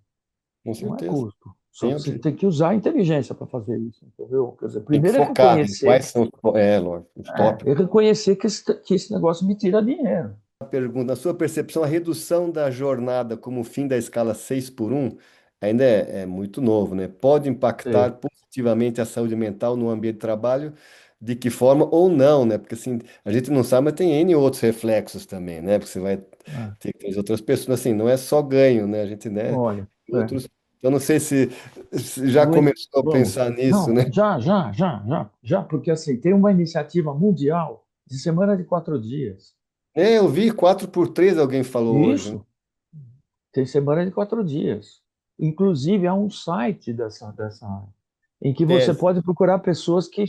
Com não é certeza. custo. Só Tem, que você tem que usar a inteligência para fazer isso, entendeu? Quer dizer, tem que primeiro focar em quais são lógico, os é tópicos. reconhecer que esse negócio me tira dinheiro. Pergunta, na sua percepção, a redução da jornada como fim da escala 6 por um ainda é muito novo, né? Pode impactar Sei. positivamente a saúde mental no ambiente de trabalho, de que forma ou não, né? Porque assim, a gente não sabe, mas tem N outros reflexos também, né? Porque você vai É, ter que ter as outras pessoas, assim, não é só ganho, né? A gente, né, olha, tem outros. Eu não sei se já vamos, começou a vamos. pensar nisso, Não, né? já, porque assim, tem uma iniciativa mundial de semana de 4 dias. É, eu vi 4 por 3 alguém falou hoje, né? Isso, tem semana de 4 dias. Inclusive, há um site dessa área, em que você Tese. pode procurar pessoas que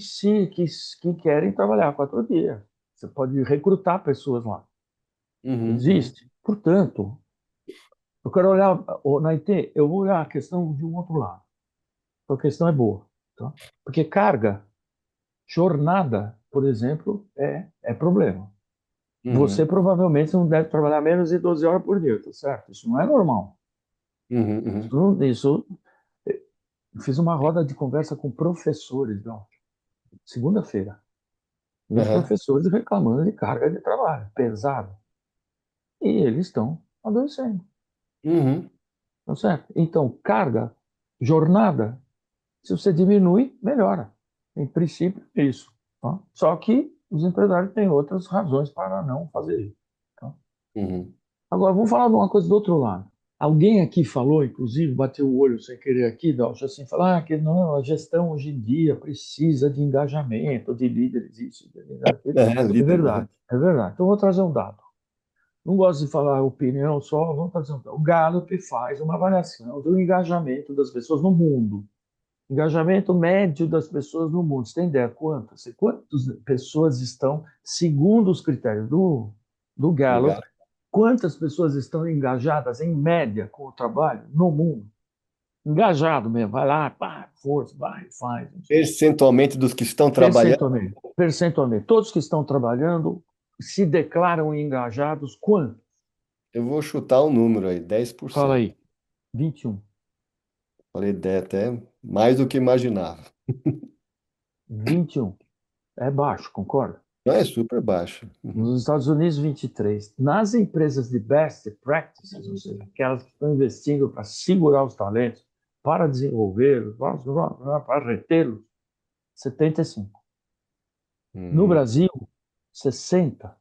querem trabalhar 4 dias. Você pode recrutar pessoas lá. Uhum, uhum, Existe. Portanto, eu quero olhar, na IT, eu vou olhar a questão de um outro lado. A questão é boa, tá? Porque carga, jornada, por exemplo, é problema. Você uhum, provavelmente não deve trabalhar menos de 12 horas por dia, tá certo? Isso não é normal. uhum, Isso, uhum. isso eu fiz uma roda de conversa com professores, não, segunda-feira. E os Aham. professores reclamando de carga de trabalho pesada. E eles estão adoecendo, Uhum, tá certo? Então, carga, jornada, se você diminui, melhora. Em princípio, é isso. Tá? Só que os empresários têm outras razões para não fazer isso. Tá? uhum. Agora, vamos falar de uma coisa do outro lado. Alguém aqui falou, inclusive, bateu o olho sem querer aqui, Dalcio, assim, falar que não, a gestão hoje em dia precisa de engajamento, de líderes, isso, de líderes, aquilo. É, É líder. Aham. verdade, é verdade. Então, vou trazer um dado. Não gosto de falar opinião só, vamos trazer um dado. O Gallup faz uma avaliação do engajamento das pessoas no mundo. Engajamento médio das pessoas no mundo. Você tem ideia quantas? Quantas pessoas estão, segundo os critérios do Gallup, Lugar. quantas pessoas estão engajadas, em média, com o trabalho no mundo? Engajado mesmo, vai lá, pá, força, vai, faz. Não sei. Percentualmente dos que estão trabalhando, Percentualmente, percentualmente. Todos que estão trabalhando se declaram engajados. Quanto? eu vou chutar um número aí, dez por Fala cento. aí, 21. Falei ideia até mais do que imaginava. 21. É baixo, concorda? Não é super baixo. Uhum. Nos Estados Unidos, 23. Nas empresas de best practices, ou seja, aquelas que estão investindo para segurar os talentos, para desenvolvê-los, para retê-los, 75. No Hum. Brasil, 60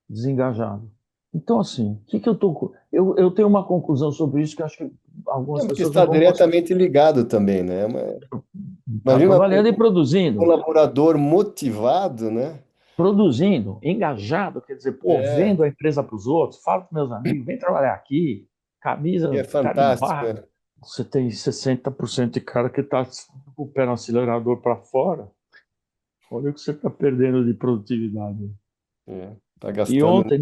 desengajado. Então, assim, o que eu tô. Eu tenho uma conclusão sobre isso que eu acho que É algumas porque pessoas não está vão gostar. diretamente ligado também, né? Está Imagina trabalhando e um produzindo. colaborador motivado, né? Produzindo, engajado, quer dizer, pô, É, vendo a empresa para os outros, falo para meus amigos, vem trabalhar aqui, é camisa fantástico. carimbada. É. Você tem 60% de cara que está com o pé no acelerador para fora. Olha o que você está perdendo de produtividade. É, tá E gastando. ontem,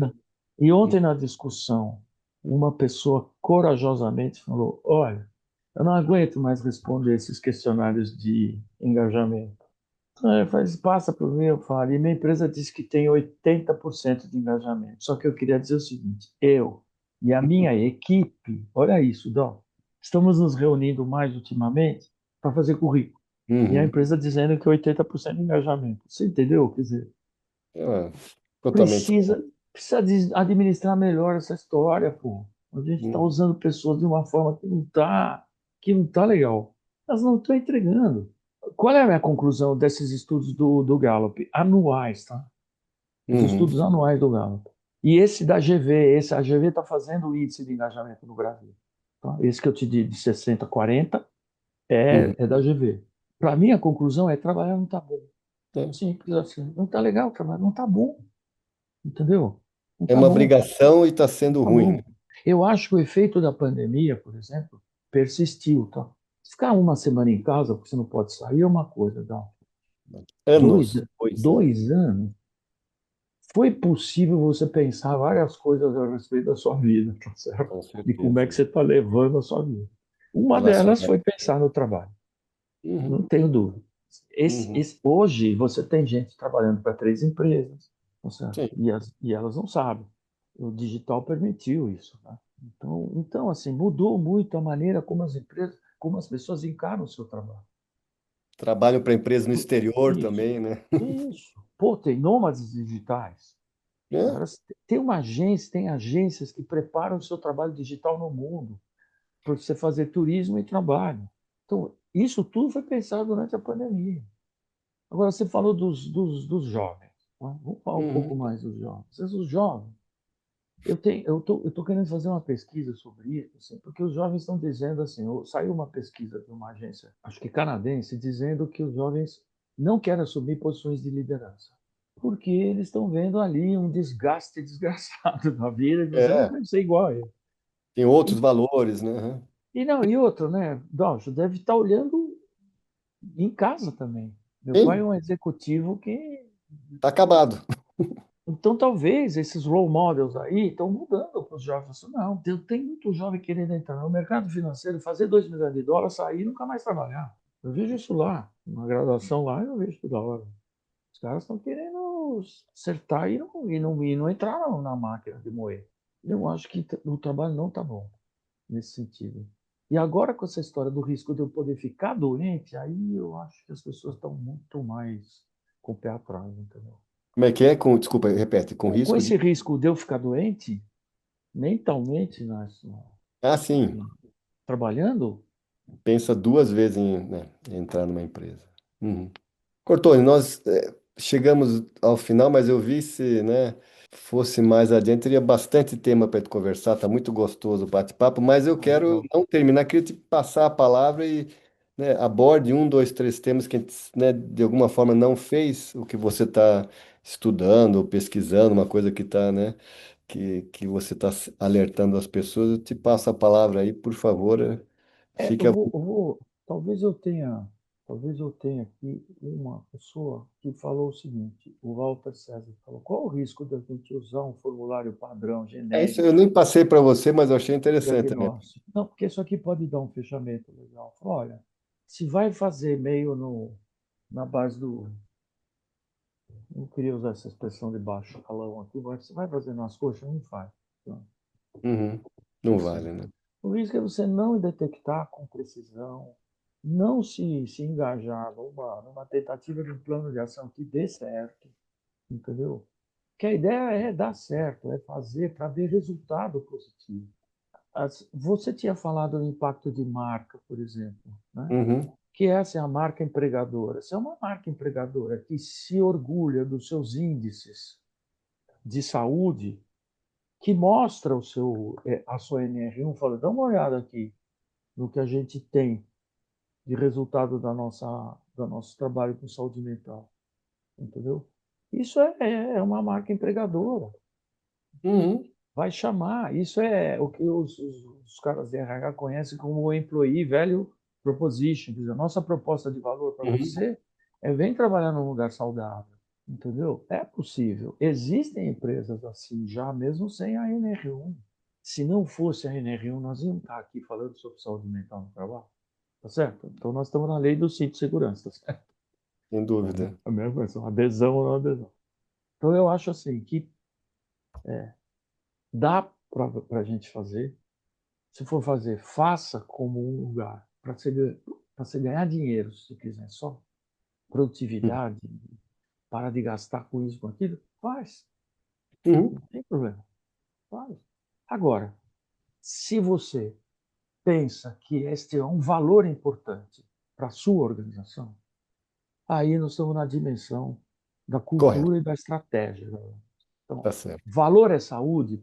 e ontem na discussão, uma pessoa corajosamente falou: Olha, eu não aguento mais responder esses questionários de engajamento. Aí faz, passa por mim, eu falo, e minha empresa diz que tem 80% de engajamento. Só que eu queria dizer o seguinte: eu e a minha equipe, olha isso, Dó, estamos nos reunindo mais ultimamente para fazer currículo. E a Uhum. empresa dizendo que 80% de engajamento. Você entendeu? Quer dizer, É, totalmente. precisa administrar melhor essa história, pô. A gente está Uhum. usando pessoas de uma forma que não tá legal. Elas não estão entregando. Qual é a minha conclusão desses estudos do Gallup? Anuais, tá? Os Uhum. estudos anuais do Gallup. E esse da GV, a GV está fazendo o índice de engajamento no Brasil. Tá? Esse que eu te disse de 60 a 40 Uhum. é da GV. Para mim, a conclusão é trabalhar não está bom. É. Simples assim. Não está legal o trabalho, não está bom. Entendeu? Não É tá uma bom, obrigação e está sendo tá ruim, né? bom. Eu acho que o efeito da pandemia, por exemplo, persistiu, tá? Ficar uma semana em casa, porque você não pode sair, é uma coisa, tá? Dois, Anos, 2 anos, 2 anos, foi possível você pensar várias coisas a respeito da sua vida, tá certo? com De como é que certeza. você está levando a sua vida. Uma delas Relacionar. foi pensar no trabalho, Uhum, não tenho dúvida. uhum. Hoje você tem gente trabalhando para 3 empresas, tá certo? Sim. E elas não sabem. O digital permitiu isso, tá? Então, assim, mudou muito a maneira como as empresas, como as pessoas encaram o seu trabalho. Trabalham para empresas no exterior Isso, também, né? isso. Pô, tem nômades digitais. Os É, caras tem uma agência, tem agências que preparam o seu trabalho digital no mundo para você fazer turismo e trabalho. Então, isso tudo foi pensado durante a pandemia. Agora, você falou dos jovens. Tá? Vamos falar um pouco uhum. mais dos jovens. Os jovens, eu tô querendo fazer uma pesquisa sobre isso, assim, porque os jovens estão dizendo assim, saiu uma pesquisa de uma agência, acho que canadense, dizendo que os jovens não querem assumir posições de liderança, porque eles estão vendo ali um desgaste desgraçado na vida, e você não É, deve ser igual a ele. tem outros valores, né? Uhum. Não, e outro, né? Dawson, deve estar olhando em casa também. Meu pai é Sim, um executivo que. tá acabado. Então, talvez esses role models aí estão mudando para os jovens. Não, tem muito jovem querendo entrar no mercado financeiro, fazer 2 milhões de dólares, sair e nunca mais trabalhar. Eu vejo isso lá, na graduação lá, eu vejo toda hora. Os caras estão querendo acertar e não entrar na máquina de moer. Eu acho que o trabalho não está bom nesse sentido. E agora, com essa história do risco de eu poder ficar doente, aí eu acho que as pessoas estão muito mais com o pé atrás, entendeu? Como é que é? Desculpa, repete, com Com risco de. esse risco de eu ficar doente, mentalmente, Ah, sim. trabalhando, Pensa 2 vezes em, né, entrar numa empresa. Uhum. Cortoni, nós chegamos ao final, mas eu vi se, né, fosse mais adiante, teria bastante tema para te conversar, tá muito gostoso o bate-papo, mas eu quero legal. não terminar, queria te passar a palavra e, né, aborde um, dois, três temas que a gente, né, de alguma forma não fez, o que você está estudando ou pesquisando, uma coisa que está, né, que você está alertando as pessoas, eu te passo a palavra aí, por favor, fique Eu à vou, talvez eu tenha aqui uma pessoa que falou o seguinte, o Walter César falou, qual o risco da gente usar um formulário padrão É isso, eu genérico nem passei para você, mas eu achei de interessante também. diagnóstico? Não, porque isso aqui pode dar um fechamento legal. Falou, olha, se vai fazer meio na base do, não queria usar essa expressão de baixo calão aqui, mas se vai fazer nas coxas, não faz. Então, Uhum. Não assim, vale, né? o risco é você não detectar com precisão, não se engajar numa tentativa de um plano de ação que dê certo, entendeu? Que a ideia é dar certo, é fazer para ver resultado positivo. Você tinha falado do impacto de marca, por exemplo, né? Uhum. Que essa é a marca empregadora. Se é uma marca empregadora que se orgulha dos seus índices de saúde, que mostra a sua NR1, fala, dá uma olhada aqui no que a gente tem de resultado do nosso trabalho com saúde mental, entendeu? Isso é uma marca empregadora, Uhum. vai chamar, isso é o que os caras de RH conhecem como o Employee Value Proposition, quer dizer, a nossa proposta de valor para Uhum. você é vem trabalhar num lugar saudável, entendeu? É possível, existem empresas assim já, mesmo sem a NR1. Se não fosse a NR1, nós íamos estar aqui falando sobre saúde mental no trabalho. Tá certo? Então nós estamos na lei do cinto de segurança, tá certo? Sem dúvida. A mesma coisa, adesão ou não adesão. Então eu acho assim que dá para a gente fazer. Se for fazer, faça como um lugar para você ganhar dinheiro, se quiser, só produtividade, para de gastar com isso, com aquilo, faz, Uhum. não tem problema, faz. Agora, se você pensa que este é um valor importante para a sua organização, aí nós estamos na dimensão da Correto, cultura e da estratégia. Então, tá certo. valor é saúde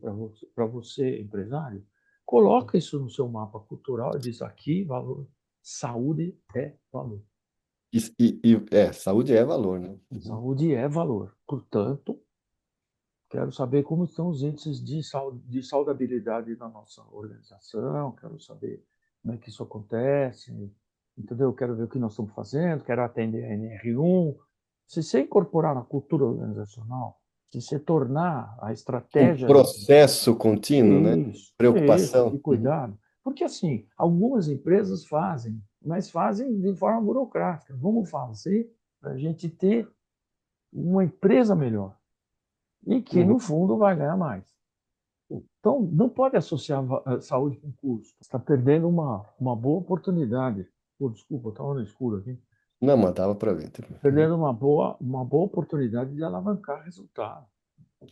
para você, empresário? Coloca isso no seu mapa cultural e diz aqui, valor, saúde é valor. Saúde é valor, né? Uhum. Saúde é valor. Portanto, quero saber como estão os índices de saudabilidade da nossa organização, quero saber como é que isso acontece, entendeu? Quero ver o que nós estamos fazendo, quero atender a NR1. Se você incorporar na cultura organizacional, se você tornar a Um estratégia processo contínuo, né? isso, de Preocupação. Uhum. cuidado, porque assim, algumas empresas fazem, mas fazem de forma burocrática. Vamos fazer para a gente ter uma empresa melhor e que, Uhum. no fundo, vai ganhar mais. Então, não pode associar saúde com custo. Você está perdendo uma boa oportunidade. Pô, desculpa, estava no escuro aqui. Não, mas dava para ver. Uhum. Perdendo uma boa oportunidade de alavancar resultado.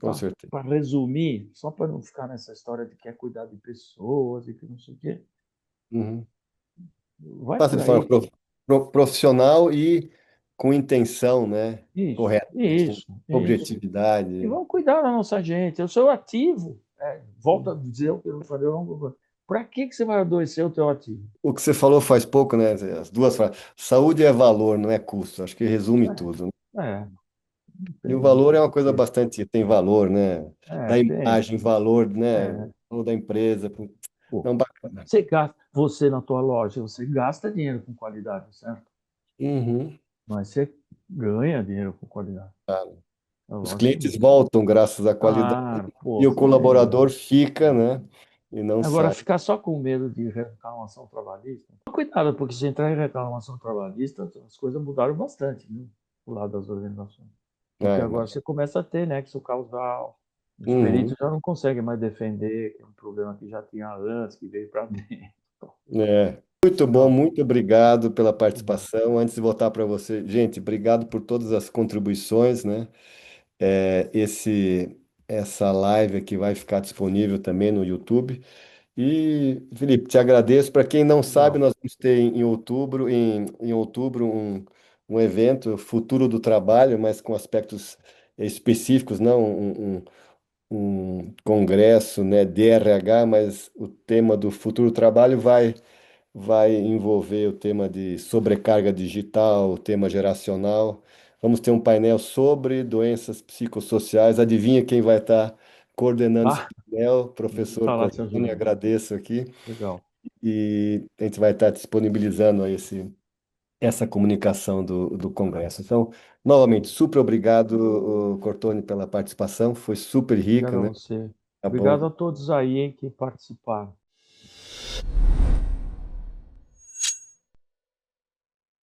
Com Tá? certeza. Para resumir, só para não ficar nessa história de que é cuidar de pessoas e que não sei o quê, Uhum. vai Faça por de forma aí. profissional e com intenção, né? Isso, Correta, isso, isso. E objetividade. vamos cuidar da nossa gente. O seu ativo, volto a dizer o que eu falei, para que você vai adoecer o teu ativo? O que você falou faz pouco, né? As duas frases. Saúde é valor, não é custo. Acho que resume tudo, né? Não E o tem valor é uma coisa porquê. bastante, tem valor, né? Da Tem. imagem, valor, né? É, Valor da empresa. pô, Não, bacana. você gasta, você na tua loja, você gasta dinheiro com qualidade, certo? Uhum. Mas você ganha dinheiro com qualidade. É Os lógico que clientes voltam graças à qualidade pô, e o colaborador fica, né? E não agora sai. ficar só com medo de reclamação trabalhista. Cuidado, porque se entrar em reclamação trabalhista, as coisas mudaram bastante, né? Do lado das organizações. Porque Ah, agora imagina. você começa a ter nexo causal. Os Uhum. peritos já não conseguem mais defender, que é um problema que já tinha antes, que veio para dentro. É. Muito bom, Não, muito obrigado pela tudo bom. participação. Antes de voltar para você, gente, obrigado por todas as contribuições, né? Essa live aqui vai ficar disponível também no YouTube. E, Felipe, te agradeço. Para quem não sabe, Legal. nós vamos ter em outubro um evento, Futuro do Trabalho, mas com aspectos específicos, não um congresso, né, DRH, mas o tema do futuro do trabalho vai envolver o tema de sobrecarga digital, o tema geracional. Vamos ter um painel sobre doenças psicossociais. Adivinha quem vai estar coordenando esse Ah, painel? vou Professor estar lá te Cortoni, ajudando. agradeço aqui. Legal. E a gente vai estar disponibilizando aí essa comunicação do Congresso. Então, novamente, super obrigado, Cortoni, pela participação. Foi super Obrigado rica, a né? você. Tá bom? Obrigado a todos aí que participaram.